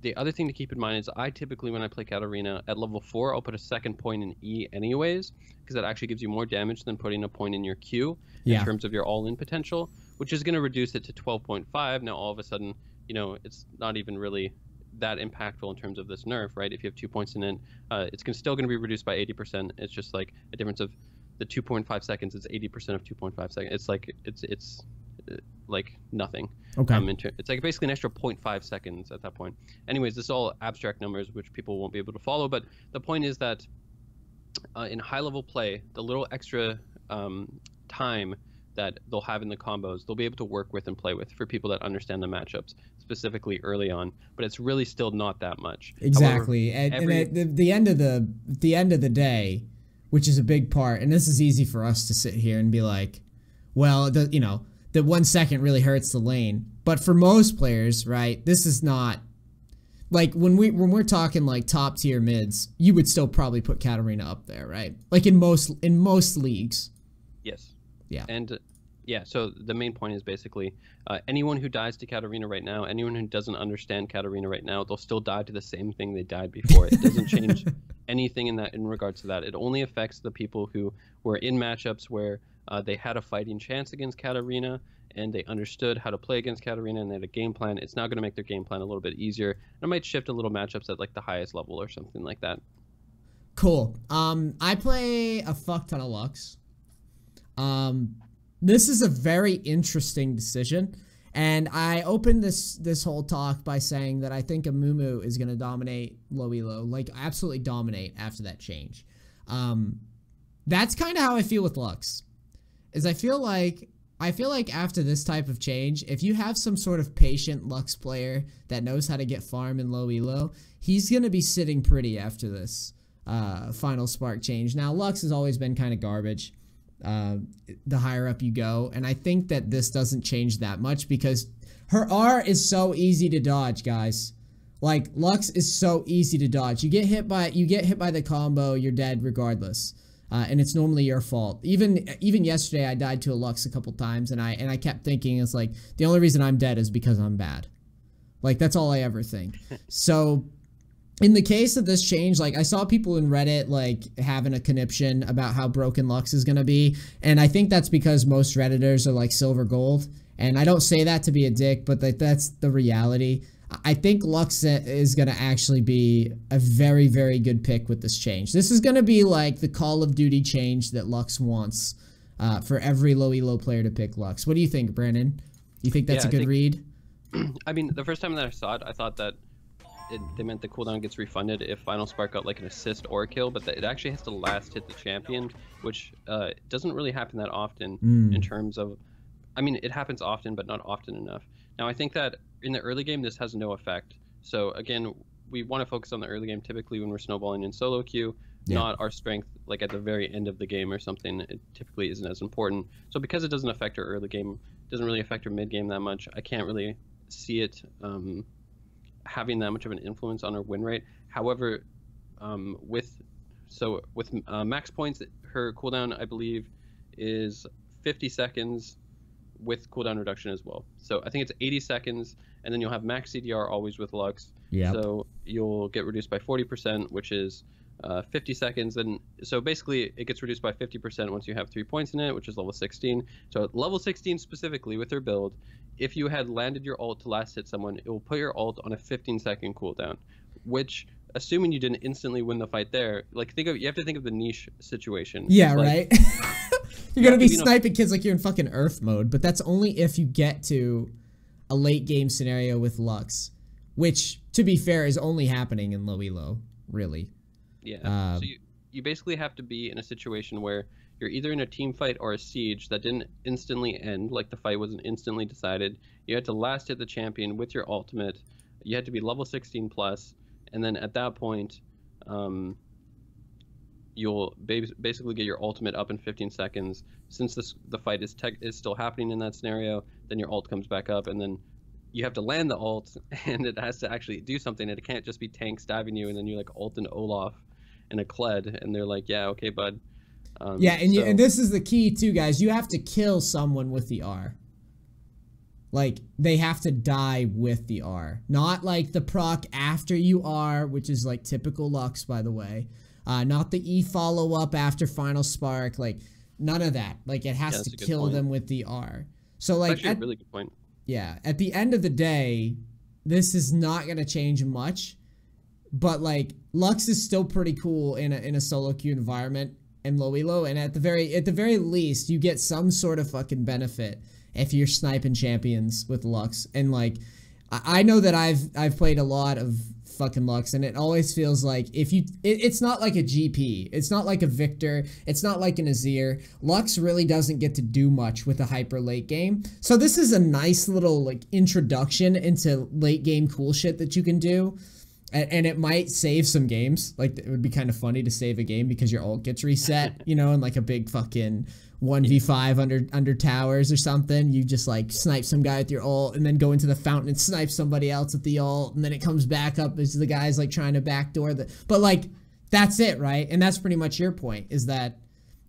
the other thing to keep in mind is I typically, when I play Katarina at level 4, I'll put a second point in E anyways, because that actually gives you more damage than putting a point in your Q in terms of your all-in potential, which is going to reduce it to 12.5. Now, all of a sudden, it's not even really that impactful in terms of this nerf, right? If you have 2 points in it, it's still going to be reduced by 80%. It's just like a difference of the 2.5 seconds. It's 80% of 2.5 seconds. It's like it's like nothing. Okay. It's like basically an extra 0.5 seconds at that point. Anyways, this is all abstract numbers which people won't be able to follow, but the point is that in high level play, the little extra time that they'll have in the combos, they'll be able to work with and play with for people that understand the matchups. specifically early on, but it's really still not that much. Exactly. However, and at the end of the day, which is a big part, and this is easy for us to sit here and be like, well, you know, that 1 second really hurts the lane. But for most players, right, this is not like when we're talking like top tier mids, you would still probably put Katarina up there, right? Like in most leagues. Yes. Yeah. And yeah, so the main point is basically anyone who dies to Katarina right now, anyone who doesn't understand Katarina right now, they'll still die to the same thing they died before. It doesn't change anything in regards to that. It only affects the people who were in matchups where they had a fighting chance against Katarina and they understood how to play against Katarina and they had a game plan. It's now going to make their game plan a little bit easier. And it might shift a little matchups at like the highest level or something like that. Cool. I play a fuck ton of Lux. This is a very interesting decision. And I opened this whole talk by saying that I think Amumu is going to dominate low elo, like absolutely dominate after that change. That's kind of how I feel with Lux. Is I feel like after this type of change, if you have some sort of patient Lux player that knows how to get farm in low elo, he's going to be sitting pretty after this final spark change. Now, Lux has always been kind of garbage the higher up you go, and I think that this doesn't change that much because her R is so easy to dodge, guys. Like, Lux is so easy to dodge. You get hit by the combo, you're dead regardless. And it's normally your fault. Even yesterday, I died to a Lux a couple times, and I kept thinking it's like the only reason I'm dead is because I'm bad. Like that's all I ever think. So, in the case of this change, like I saw people in Reddit like having a conniption about how broken Lux is gonna be, and I think that's because most Redditors are like silver gold. And I don't say that to be a dick, but that's the reality. I think Lux is going to actually be a very, very good pick with this change. This is going to be like the Call of Duty change that Lux wants for every low elo player to pick Lux. What do you think, Brandon? You think that's a good read? I mean, the first time that I saw it, I thought that they meant the cooldown gets refunded if Final Spark got like an assist or a kill, but that it actually has to last hit the champion, which doesn't really happen that often in terms of... I mean, it happens often, but not often enough. Now, I think that in the early game, this has no effect. So, again, we want to focus on the early game typically when we're snowballing in solo queue, not our strength like at the very end of the game or something. It typically isn't as important. So because it doesn't affect our early game, it doesn't really affect our mid game that much, I can't really see it having that much of an influence on our win rate. However, with max points, her cooldown, I believe, is 50 seconds with cooldown reduction as well. So I think it's 80 seconds, and then you'll have max CDR always with Lux. Yeah. So you'll get reduced by 40%, which is 50 seconds. And so basically it gets reduced by 50% once you have 3 points in it, which is level 16. So at level 16 specifically with her build, if you had landed your ult to last hit someone, it will put your ult on a 15-second cooldown, which, assuming you didn't instantly win the fight there, like you have to think of the Neace situation. Yeah, right. You're gonna be sniping kids like you're in fucking Earth mode, but that's only if you get to a late game scenario with Lux, which, to be fair, is only happening in low elo, really. Yeah. So you basically have to be in a situation where you're either in a team fight or a siege that didn't instantly end, like the fight wasn't instantly decided. You had to last hit the champion with your ultimate. You had to be level 16 plus, and then at that point, you'll basically get your ultimate up in 15 seconds. Since the fight is still happening in that scenario, then your ult comes back up, and then you have to land the ult, and it has to actually do something. It can't just be tanks diving you, and then you like ult an Olaf and a Kled, and they're like, yeah, okay, bud. Yeah, and this is the key too, guys. You have to kill someone with the R. Like, they have to die with the R. Not like the proc after you R, which is like typical Lux, by the way. Not the E follow-up after Final Spark. Like, none of that. Like, it has to kill them with the R. So, like, that's actually a really good point. Yeah, at the end of the day, this is not going to change much. But, like, Lux is still pretty cool in a solo queue environment and low elo. And at the very least, you get some sort of fucking benefit if you're sniping champions with Lux. And, like, I know that I've played a lot of fucking Lux, and it always feels like it's not like a GP, it's not like a Victor, it's not like an Azir. Lux really doesn't get to do much with a hyper late game. So this is a nice little like introduction into late game cool shit that you can do. And it might save some games. Like, it would be kind of funny to save a game because your ult gets reset, you know, in like a big fucking 1v5 under towers or something. You just like snipe some guy with your ult and then go into the fountain and snipe somebody else with the ult, and then it comes back up as the guy's like trying to backdoor the. But like, that's it, right? And that's pretty much your point, is that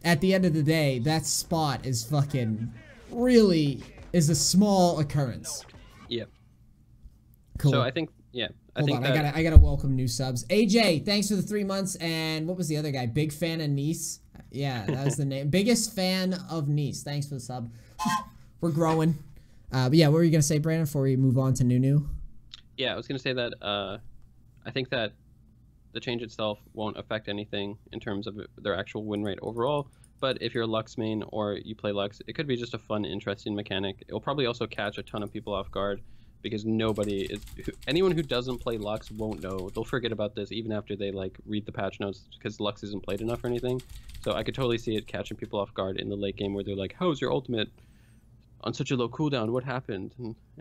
at the end of the day, that spot is fucking really is a small occurrence. Yep. Cool. So I think, yeah. Hold on, I gotta welcome new subs. AJ, thanks for the 3 months. And what was the other guy? Big fan of Neace. Yeah, that was the name. Biggest fan of Neace. Thanks for the sub. We're growing. But yeah, what were you gonna say, Brandon, before we move on to Nunu? Yeah, I was gonna say that I think that the change itself won't affect anything in terms of their actual win rate overall. But if you're a Lux main or you play Lux, it could be just a fun, interesting mechanic. It will probably also catch a ton of people off guard, because anyone who doesn't play Lux won't know. They'll forget about this even after they like read the patch notes, because Lux isn't played enough or anything. So I could totally see it catching people off guard in the late game, where they're like, "How's your ultimate on such a low cooldown? What happened?"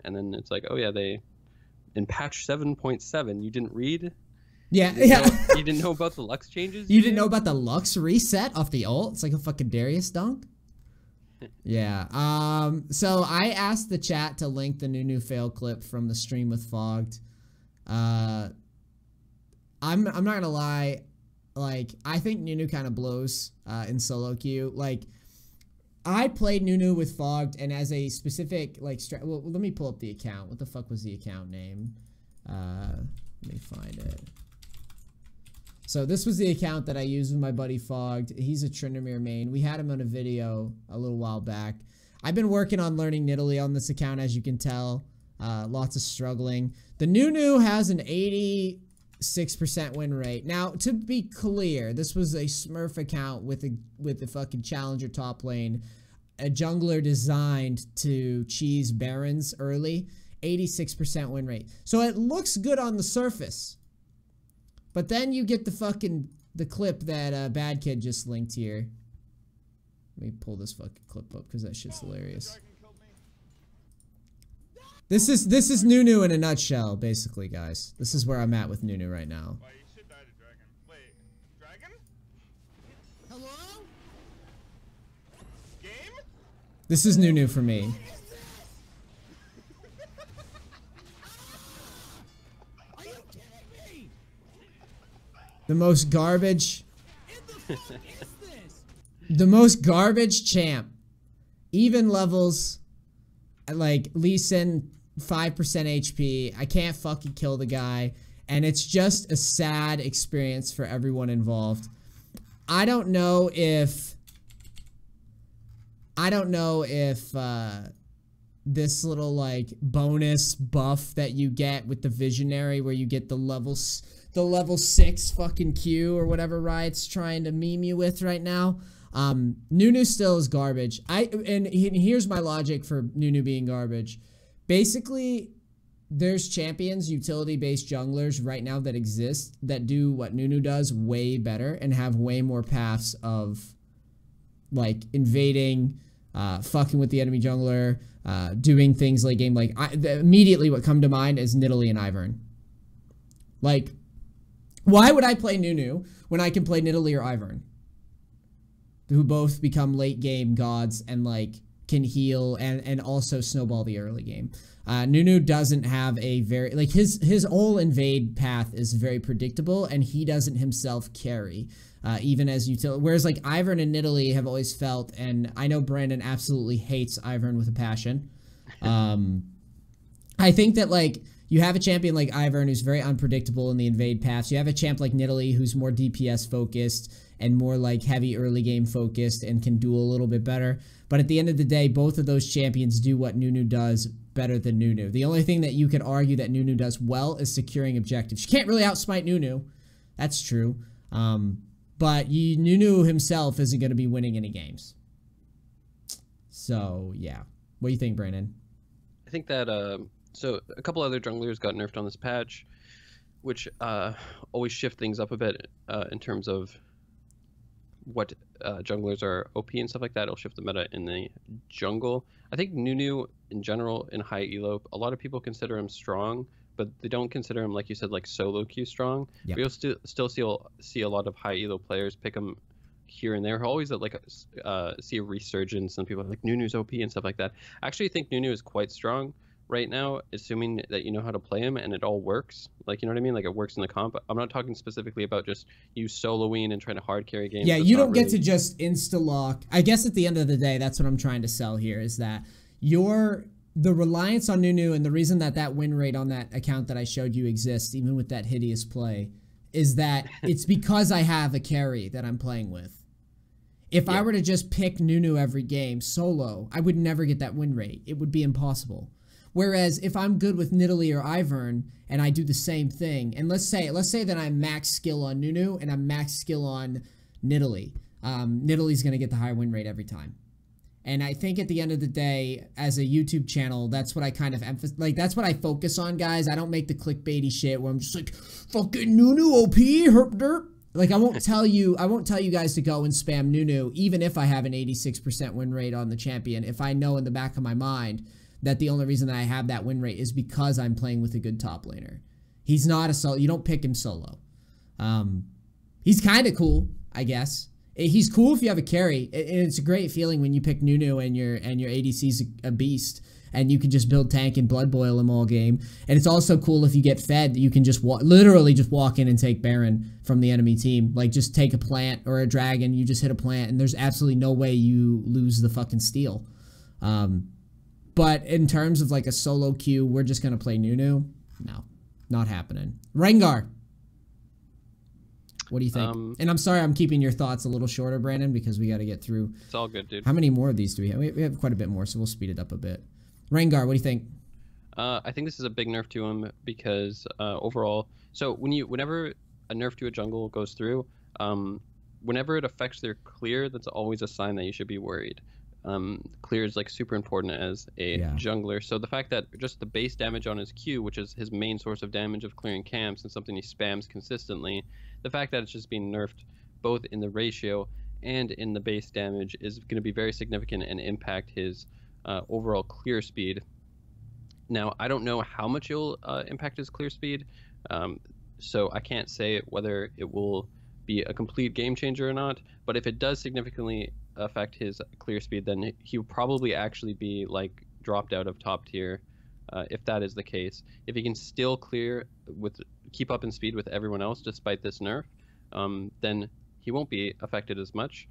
And then it's like, "Oh yeah, they in patch 7.7 you didn't read." Yeah, you didn't know about the Lux changes. You didn't know about the Lux reset off the ult. It's like a fucking Darius dunk. Yeah. So I asked the chat to link the Nunu fail clip from the stream with Fogged. I'm not gonna lie, like, I think Nunu kind of blows in solo queue. Like, I played Nunu with Fogged, and as a specific like well, let me pull up the account. What the fuck was the account name? Let me find it. So this was the account that I used with my buddy Fogged. He's a Tryndamere main. We had him on a video a little while back. I've been working on learning Nidalee on this account, as you can tell. Lots of struggling. The Nunu has an 86% win rate. Now, to be clear, this was a Smurf account with a fucking challenger top lane. A jungler designed to cheese Barons early. 86% win rate. So it looks good on the surface. But then you get the clip that Bad Kid just linked here. Let me pull this fucking clip up because that shit's hilarious. This is Nunu in a nutshell, basically, guys. This is where I'm at with Nunu right now. Why, you should die to dragon. Wait, dragon? Hello? Game? This is Nunu for me. The most garbage. The most garbage champ. Even levels. Like Lee Sin, 5% HP. I can't fucking kill the guy. And it's just a sad experience for everyone involved. I don't know if this little like bonus buff that you get with the Visionary, where you get the level 6 fucking Q or whatever Riot's trying to meme you with right now. Nunu still is garbage. And here's my logic for Nunu being garbage. Basically, there's champions, utility-based junglers right now that exist that do what Nunu does way better and have way more paths of like invading, fucking with the enemy jungler, doing things like game. Like immediately what come to mind is Nidalee and Ivern. Like, why would I play Nunu when I can play Nidalee or Ivern, who both become late game gods and like can heal and also snowball the early game? Nunu doesn't have a very like his whole invade path is very predictable, and he doesn't himself carry even as utility. Whereas like Ivern and Nidalee have always felt, and I know Brandon absolutely hates Ivern with a passion. I think that like you have a champion like Ivern who's very unpredictable in the invade paths. You have a champ like Nidalee who's more DPS focused and more like heavy early game focused and can duel a little bit better. But at the end of the day, both of those champions do what Nunu does better than Nunu. The only thing that you could argue that Nunu does well is securing objectives. You can't really outsmite Nunu. That's true. But Nunu himself isn't going to be winning any games. So, yeah. What do you think, Brandon? I think that, so a couple other junglers got nerfed on this patch. which always shift things up a bit in terms of what junglers are OP and stuff like that. It'll shift the meta in the jungle. I think Nunu in general in high elo, a lot of people consider him strong, but they don't consider him, like you said, like solo queue strong. Yep. We'll still see a lot of high elo players pick him here and there. Always like see a resurgence, and people are like Nunu's OP and stuff like that. I actually think Nunu is quite strong right now, assuming that you know how to play him and it all works. Like, you know what I mean? Like, it works in the comp. I'm not talking specifically about just you soloing and trying to hard carry games. Yeah, you don't get to just insta-lock. I guess at the end of the day, that's what I'm trying to sell here, is that the reliance on Nunu, and the reason that win rate on that account that I showed you exists, even with that hideous play, is that it's because I have a carry that I'm playing with. If I were to just pick Nunu every game solo, I would never get that win rate. It would be impossible. Whereas if I'm good with Nidalee or Ivern and I do the same thing, and let's say that I'm max skill on Nunu and I'm max skill on Nidalee, Nidalee's going to get the higher win rate every time. And I think at the end of the day, as a YouTube channel, that's what I kind of emphasize. Like, that's what I focus on, guys. I don't make the clickbaity shit where I'm just like, fucking Nunu OP, herp derp. Like, I won't tell you guys to go and spam Nunu, even if I have an 86% win rate on the champion, if I know in the back of my mind that the only reason that I have that win rate is because I'm playing with a good top laner. He's not a solo. You don't pick him solo. He's kind of cool, I guess. He's cool if you have a carry. And it's a great feeling when you pick Nunu and your ADC's a beast, and you can just build tank and blood boil him all game. And it's also cool if you get fed that you can just literally just walk in and take Baron from the enemy team. Like, just take a plant or a dragon, you just hit a plant, and there's absolutely no way you lose the fucking steal. But in terms of like a solo queue, we're just going to play Nunu. No, not happening. Rengar. What do you think? And I'm sorry I'm keeping your thoughts a little shorter, Brandon, because we got to get through. It's all good, dude. How many more of these do we have? We have quite a bit more, so we'll speed it up a bit. Rengar, what do you think? I think this is a big nerf to him because overall, so whenever a nerf to a jungle goes through, whenever it affects their clear, that's always a sign that you should be worried. Clear is like super important as a jungler. So the fact that just the base damage on his Q, which is his main source of damage of clearing camps and something he spams consistently, the fact that it's just being nerfed both in the ratio and in the base damage is going to be very significant and impact his overall clear speed. Now, I don't know how much it'll impact his clear speed, so I can't say whether it will be a complete game changer or not, but if it does significantly affect his clear speed, then he will probably actually be like dropped out of top tier if that is the case. If he can still keep up in speed with everyone else despite this nerf, then he won't be affected as much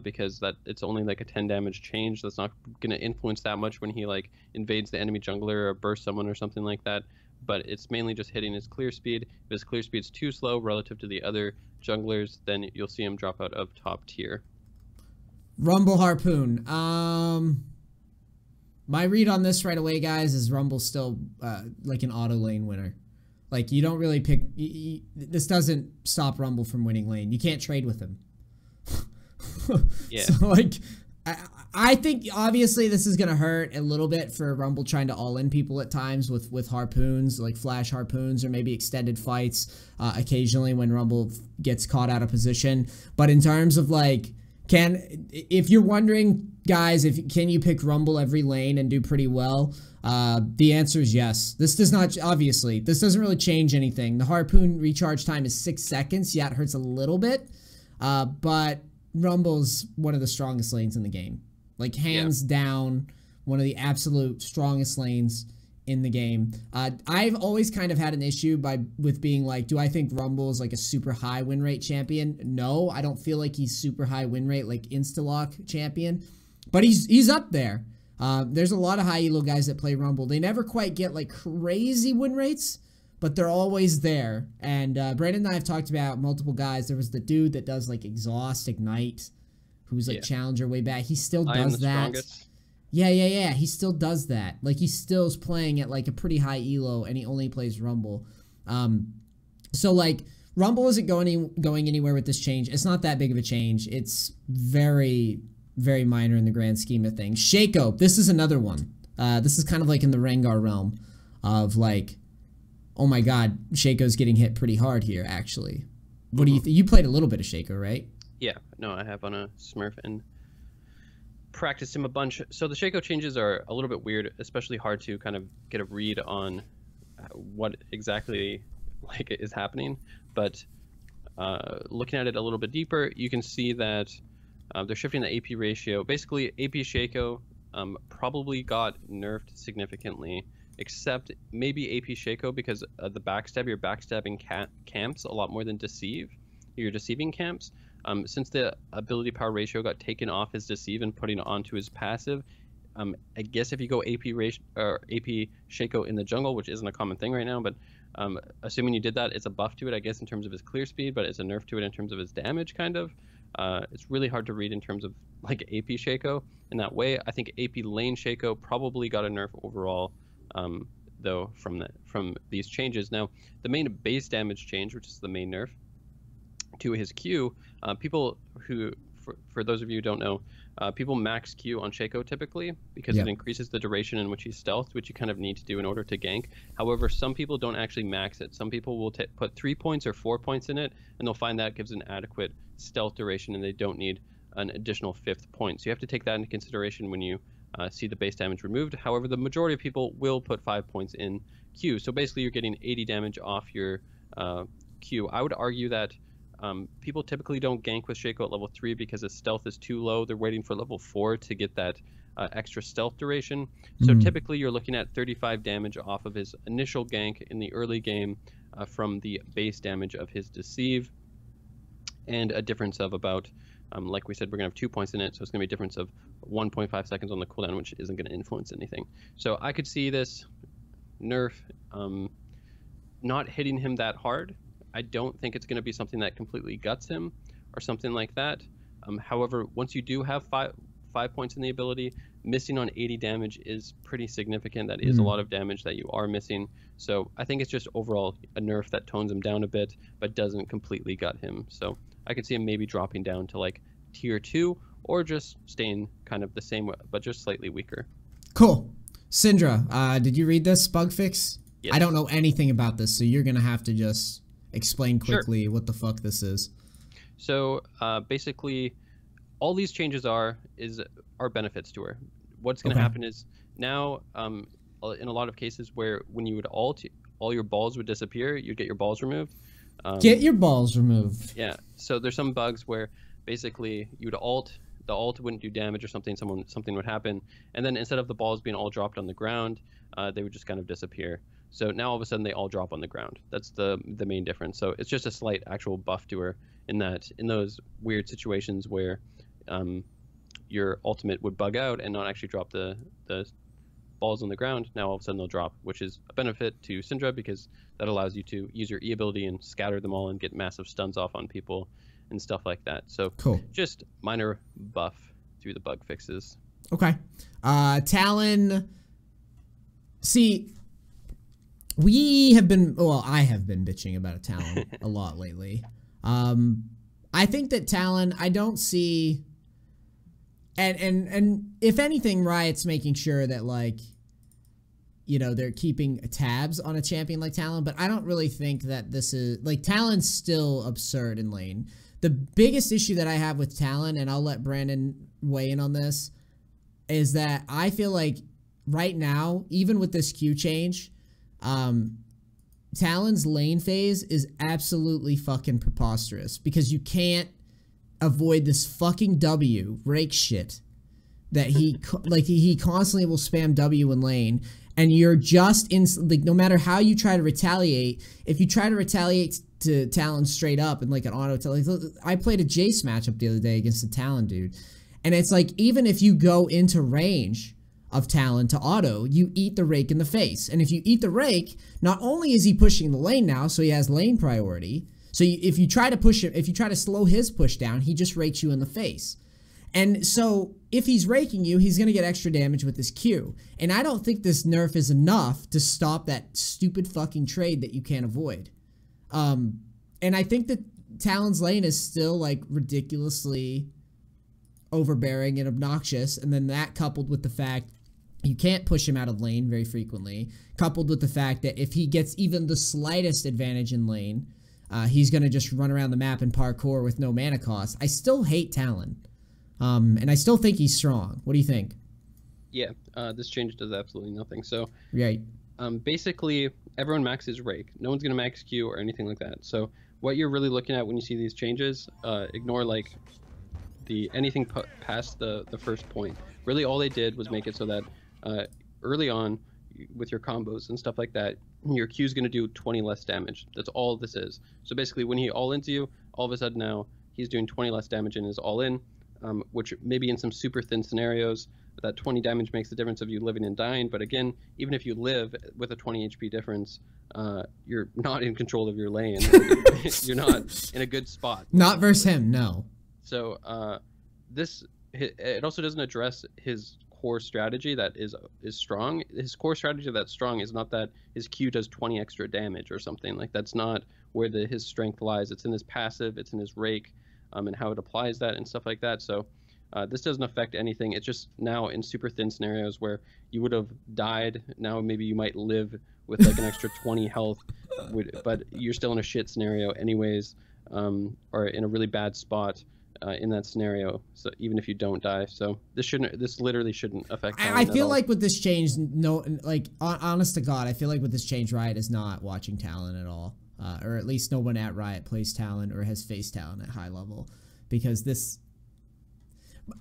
because it's only like a 10 damage change. That's not going to influence that much when he like invades the enemy jungler or bursts someone or something like that. But it's mainly just hitting his clear speed. If his clear speed's too slow relative to the other junglers, then you'll see him drop out of top tier. Rumble Harpoon. My read on this right away, guys, is Rumble's still like an auto lane winner. Like, you don't really pick... this doesn't stop Rumble from winning lane. You can't trade with him. Yeah. So, like, I think, obviously, this is going to hurt a little bit for Rumble trying to all-in people at times with harpoons, like flash harpoons, or maybe extended fights occasionally when Rumble gets caught out of position. But in terms of, like... if you're wondering, guys, can you pick Rumble every lane and do pretty well? The answer is yes. This does not, obviously, this doesn't really change anything. The harpoon recharge time is 6 seconds. Yeah, it hurts a little bit, but Rumble's one of the strongest lanes in the game. Like, hands down, one of the absolute strongest lanes in the game. I've always kind of had an issue with being like, do I think Rumble is like a super high win rate champion? No, I don't feel like he's super high win rate like insta-lock champion, but he's up there. There's a lot of high elo guys that play Rumble. They never quite get like crazy win rates, but they're always there. And Brandon and I have talked about multiple guys. There was the dude that does like Exhaust, Ignite, who's like Challenger way back. He still does that. Strongest. Yeah. He still does that. Like, he still is playing at like a pretty high elo, and he only plays Rumble. So like, Rumble isn't going anywhere with this change. It's not that big of a change. It's very, very minor in the grand scheme of things. Shaco, this is another one. This is kind of like in the Rengar realm of like, oh my god, Shaco's getting hit pretty hard here, actually. What do you think? You played a little bit of Shaco, right? Yeah, no, I have on a Smurf and practiced him a bunch. So the Shaco changes are a little bit weird, especially hard to kind of get a read on what exactly like is happening. But looking at it a little bit deeper, you can see that they're shifting the AP ratio. Basically, AP Shaco probably got nerfed significantly, except maybe AP Shaco because the backstab, you're backstabbing camps a lot more than deceive. You're deceiving camps. Since the ability power ratio got taken off his deceive and putting it onto his passive, I guess if you go AP Shaco in the jungle, which isn't a common thing right now, but assuming you did that, it's a buff to it, I guess, in terms of his clear speed, but it's a nerf to it in terms of his damage, kind of. It's really hard to read in terms of like AP Shaco in that way. I think AP lane Shaco probably got a nerf overall, though, from these changes. Now, the main base damage change, which is the main nerf to his Q, people who, for those of you who don't know, people max Q on Shaco typically because it increases the duration in which he's stealthed, which you kind of need to do in order to gank. However, some people don't actually max it. Some people will put 3 points or 4 points in it, and they'll find that gives an adequate stealth duration, and they don't need an additional 5th point. So you have to take that into consideration when you see the base damage removed. However, the majority of people will put 5 points in Q. So basically, you're getting 80 damage off your Q. I would argue that people typically don't gank with Shaco at level 3 because his stealth is too low. They're waiting for level 4 to get that extra stealth duration. So typically you're looking at 35 damage off of his initial gank in the early game from the base damage of his deceive, and a difference of about, like we said, we're going to have 2 points in it, so it's going to be a difference of 1.5 seconds on the cooldown, which isn't going to influence anything. So I could see this nerf not hitting him that hard. I don't think it's going to be something that completely guts him or something like that. However, once you do have five points in the ability, missing on 80 damage is pretty significant. That is a lot of damage that you are missing. So I think it's just overall a nerf that tones him down a bit, but doesn't completely gut him. So I could see him maybe dropping down to like tier 2 or just staying kind of the same, but just slightly weaker. Cool. Syndra, did you read this bug fix? Yes. I don't know anything about this, so you're going to have to just explain quickly what the fuck this is. So basically, all these changes are benefits to her. What's going to happen is now, in a lot of cases where when you would ult, all your balls would disappear. You'd get your balls removed. Get your balls removed. Yeah. So there's some bugs where basically you'd ult, the ult wouldn't do damage or something. Something would happen, and then instead of the balls being all dropped on the ground, they would just kind of disappear. So now all of a sudden they all drop on the ground. That's the main difference. So it's just a slight actual buff to her in those weird situations where your ultimate would bug out and not actually drop the balls on the ground. Now all of a sudden they'll drop, which is a benefit to Syndra because that allows you to use your E ability and scatter them all and get massive stuns off on people and stuff like that. So cool. Just minor buff through the bug fixes. Okay. Talon. See, I have been bitching about a Talon a lot lately. I think that Talon, I don't see, and if anything, Riot's making sure that, like, you know, they're keeping tabs on a champion like Talon, but I don't really think that this is, like, Talon's still absurd in lane. The biggest issue that I have with Talon, and I'll let Brandon weigh in on this, is that I feel like right now, even with this Q change, Talon's lane phase is absolutely fucking preposterous because you can't avoid this fucking W rake shit that he constantly will spam W in lane, and you're just in, like, no matter how you try to retaliate, if you try to retaliate to Talon straight up and like an auto, like, I played a Jace matchup the other day against a Talon dude, and it's like even if you go into range of Talon to auto, you eat the rake in the face. And if you eat the rake, not only is he pushing the lane now, so he has lane priority, so if you try to push him, if you try to slow his push down, he just rakes you in the face. And so if he's raking you, he's going to get extra damage with his Q. And I don't think this nerf is enough to stop that stupid fucking trade that you can't avoid. And I think that Talon's lane is still, like, ridiculously overbearing and obnoxious, and then that coupled with the fact You can't push him out of lane very frequently, coupled with the fact that if he gets even the slightest advantage in lane, he's going to just run around the map and parkour with no mana cost. I still hate Talon, and I still think he's strong. What do you think? Yeah, this change does absolutely nothing. So, right. Basically, everyone maxes Rake. No one's going to max Q or anything like that. So, what you're really looking at when you see these changes, ignore like anything past the first point. Really, all they did was make it so that early on, with your combos and stuff like that, your Q is going to do 20 less damage. That's all this is. So basically, when he all into you, all of a sudden now he's doing 20 less damage in his all in, which maybe in some super thin scenarios, that 20 damage makes the difference of you living and dying. But again, even if you live with a 20 HP difference, you're not in control of your lane. You're not in a good spot. Not versus him, no. So it also doesn't address his core strategy that is strong. His core strategy that's strong is not that his Q does 20 extra damage or something. Like, that's not where his strength lies. It's in his passive, it's in his Rake, and how it applies that and stuff like that. So this doesn't affect anything. It's just now in super thin scenarios where you would have died, now maybe you might live with like an extra 20 health, but you're still in a shit scenario anyways, or in a really bad spot in that scenario. So even if you don't die, so this literally shouldn't affect. I feel like with this change, honest to God, I feel like with this change, Riot is not watching Talon at all, or at least no one at Riot plays Talon or has faced Talon at high level, because this.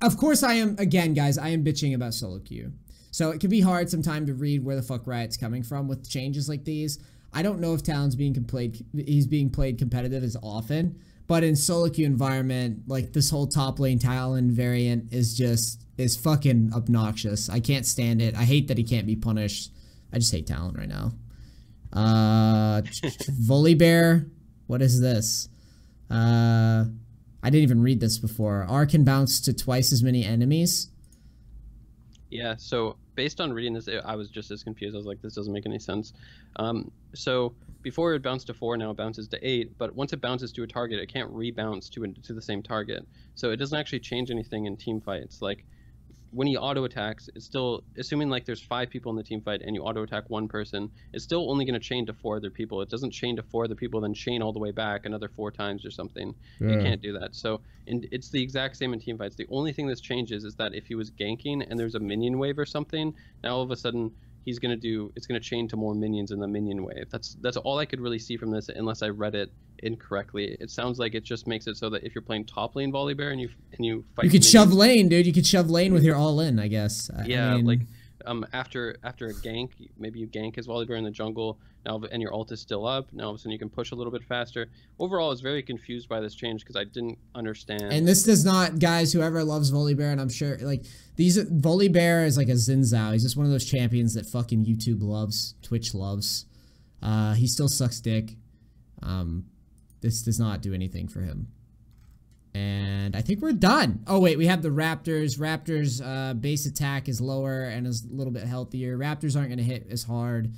Of course, I am, again, guys, I am bitching about solo queue. So it can be hard sometimes to read where the fuck Riot's coming from with changes like these. I don't know if Talon's being played competitive as often, but in solo queue environment, like this whole top lane Talon variant is fucking obnoxious. I can't stand it. I hate that he can't be punished. I just hate Talon right now. Volibear, what is this? I didn't even read this before. R can bounce to twice as many enemies. Yeah, so based on reading this, I was just as confused. I was like, this doesn't make any sense. So before it bounced to 4, now it bounces to 8, but once it bounces to a target, it can't rebounce to the same target. So it doesn't actually change anything in team fights. Like, when he auto attacks, it's still, assuming like there's 5 people in the team fight and you auto attack 1 person, it's still only going to chain to 4 other people. It doesn't chain to 4 other people, then chain all the way back another 4 times or something. Yeah. You can't do that. So it's the exact same in team fights. The only thing that changes is that if he was ganking and there's a minion wave or something, now all of a sudden it's going to chain to more minions in the minion wave. That's all I could really see from this, unless I read it incorrectly. It sounds like it just makes it so that if you're playing top lane Volibear and you fight, you could shove lane, dude. You could shove lane with your all in, I guess. Yeah, I mean, like after a gank, maybe you gank as Volibear in the jungle now, and your ult is still up. Now all of a sudden you can push a little bit faster. Overall, I was very confused by this change because I didn't understand. And this does not, guys. Whoever loves Volibear, and I'm sure like Volibear is like a Zinzao. He's just one of those champions that fucking YouTube loves, Twitch loves. He still sucks dick. This does not do anything for him. And I think we're done. Oh, wait, we have the Raptors. Raptors' base attack is lower and is a little bit healthier. Raptors aren't going to hit as hard.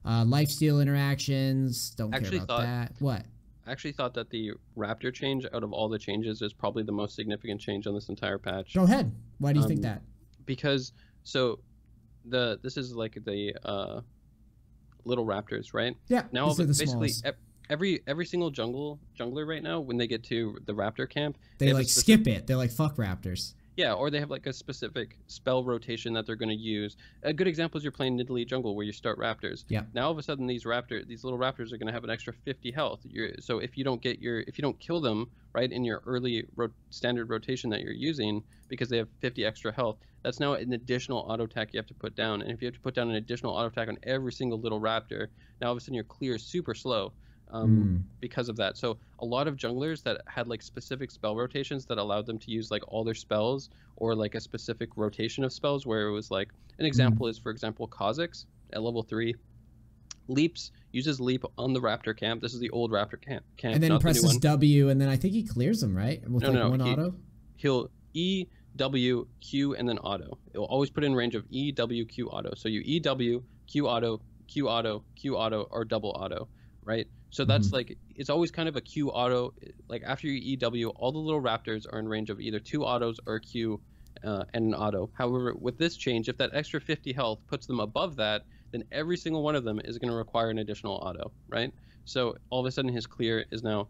Lifesteal interactions, don't care about that. What? I actually thought that the Raptor change, out of all the changes, is probably the most significant change on this entire patch. Go ahead. Why do you think that? Because, so, this is like the little Raptors, right? Yeah, now basically smalls. Every single jungler right now, when they get to the Raptor camp, they like skip it. They're like, fuck Raptors. Yeah, or they have like a specific spell rotation that they're going to use. A good example is you're playing Nidalee jungle where you start Raptors. Yeah. Now all of a sudden these little Raptors are going to have an extra 50 health. So if you don't kill them right in your early standard rotation that you're using because they have 50 extra health, that's now an additional auto attack you have to put down. And if you have to put down an additional auto attack on every single little Raptor, now all of a sudden your clear is super slow. Because of that. So a lot of junglers that had like specific spell rotations that allowed them to use like all their spells or like a specific rotation of spells where it was like, an example is, for example, Kha'Zix at level 3 uses leap on the Raptor camp. This is the old Raptor camp. And then presses W, and then I think he clears them, right? With one auto? He'll E, W, Q, and then auto. It will always put in range of E, W, Q, auto. So you E, W, Q, auto, Q, auto, Q, auto, or double auto, right? So that's like, it's always kind of a Q auto. Like after you EW, all the little Raptors are in range of either 2 autos or a Q and an auto. However, with this change, if that extra 50 health puts them above that, then every single one of them is going to require an additional auto, right? So all of a sudden his clear is now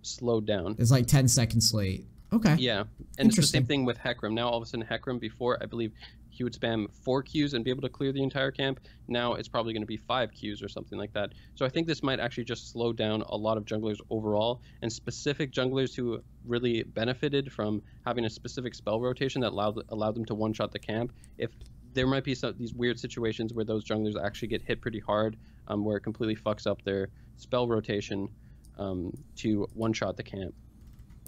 slowed down. It's like 10 seconds late. Okay. Yeah, and it's the same thing with Hecarim. Now all of a sudden Hecarim, before I believe he would spam 4 Qs and be able to clear the entire camp. Now it's probably going to be 5 Qs or something like that. So I think this might actually just slow down a lot of junglers overall, and specific junglers who really benefited from having a specific spell rotation that allowed them to one-shot the camp. If there might be these weird situations where those junglers actually get hit pretty hard, where it completely fucks up their spell rotation to one-shot the camp.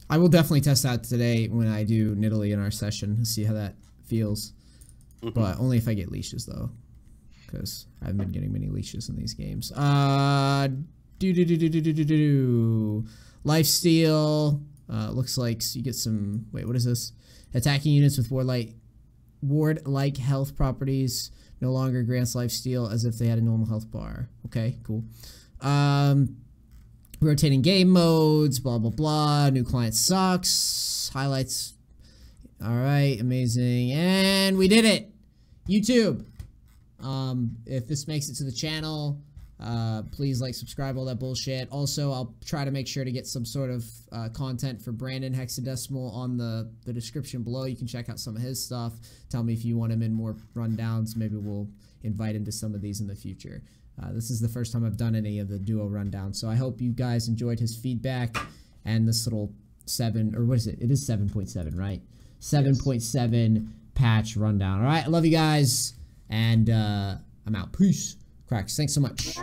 I will definitely test that today when I do Nidalee in our session to see how that feels. But only if I get leashes, though, because I haven't been getting many leashes in these games. Lifesteal. Looks like you get some... Wait, what is this? Attacking units with ward-like health properties no longer grants lifesteal as if they had a normal health bar. Okay, cool. Rotating game modes, blah, blah, blah. New client sucks. Highlights. All right, amazing. And we did it. YouTube. If this makes it to the channel, please like, subscribe, all that bullshit. Also, I'll try to make sure to get some sort of content for Brandon Hexadecimal on the description below. You can check out some of his stuff. Tell me if you want him in more rundowns. Maybe we'll invite him to some of these in the future. This is the first time I've done any of the duo rundown, so I hope you guys enjoyed his feedback and this little 7, or what is it? It is 7.7, right? 7.7 patch rundown. All right, I love you guys, and I'm out. Peace. Cracks. Thanks so much.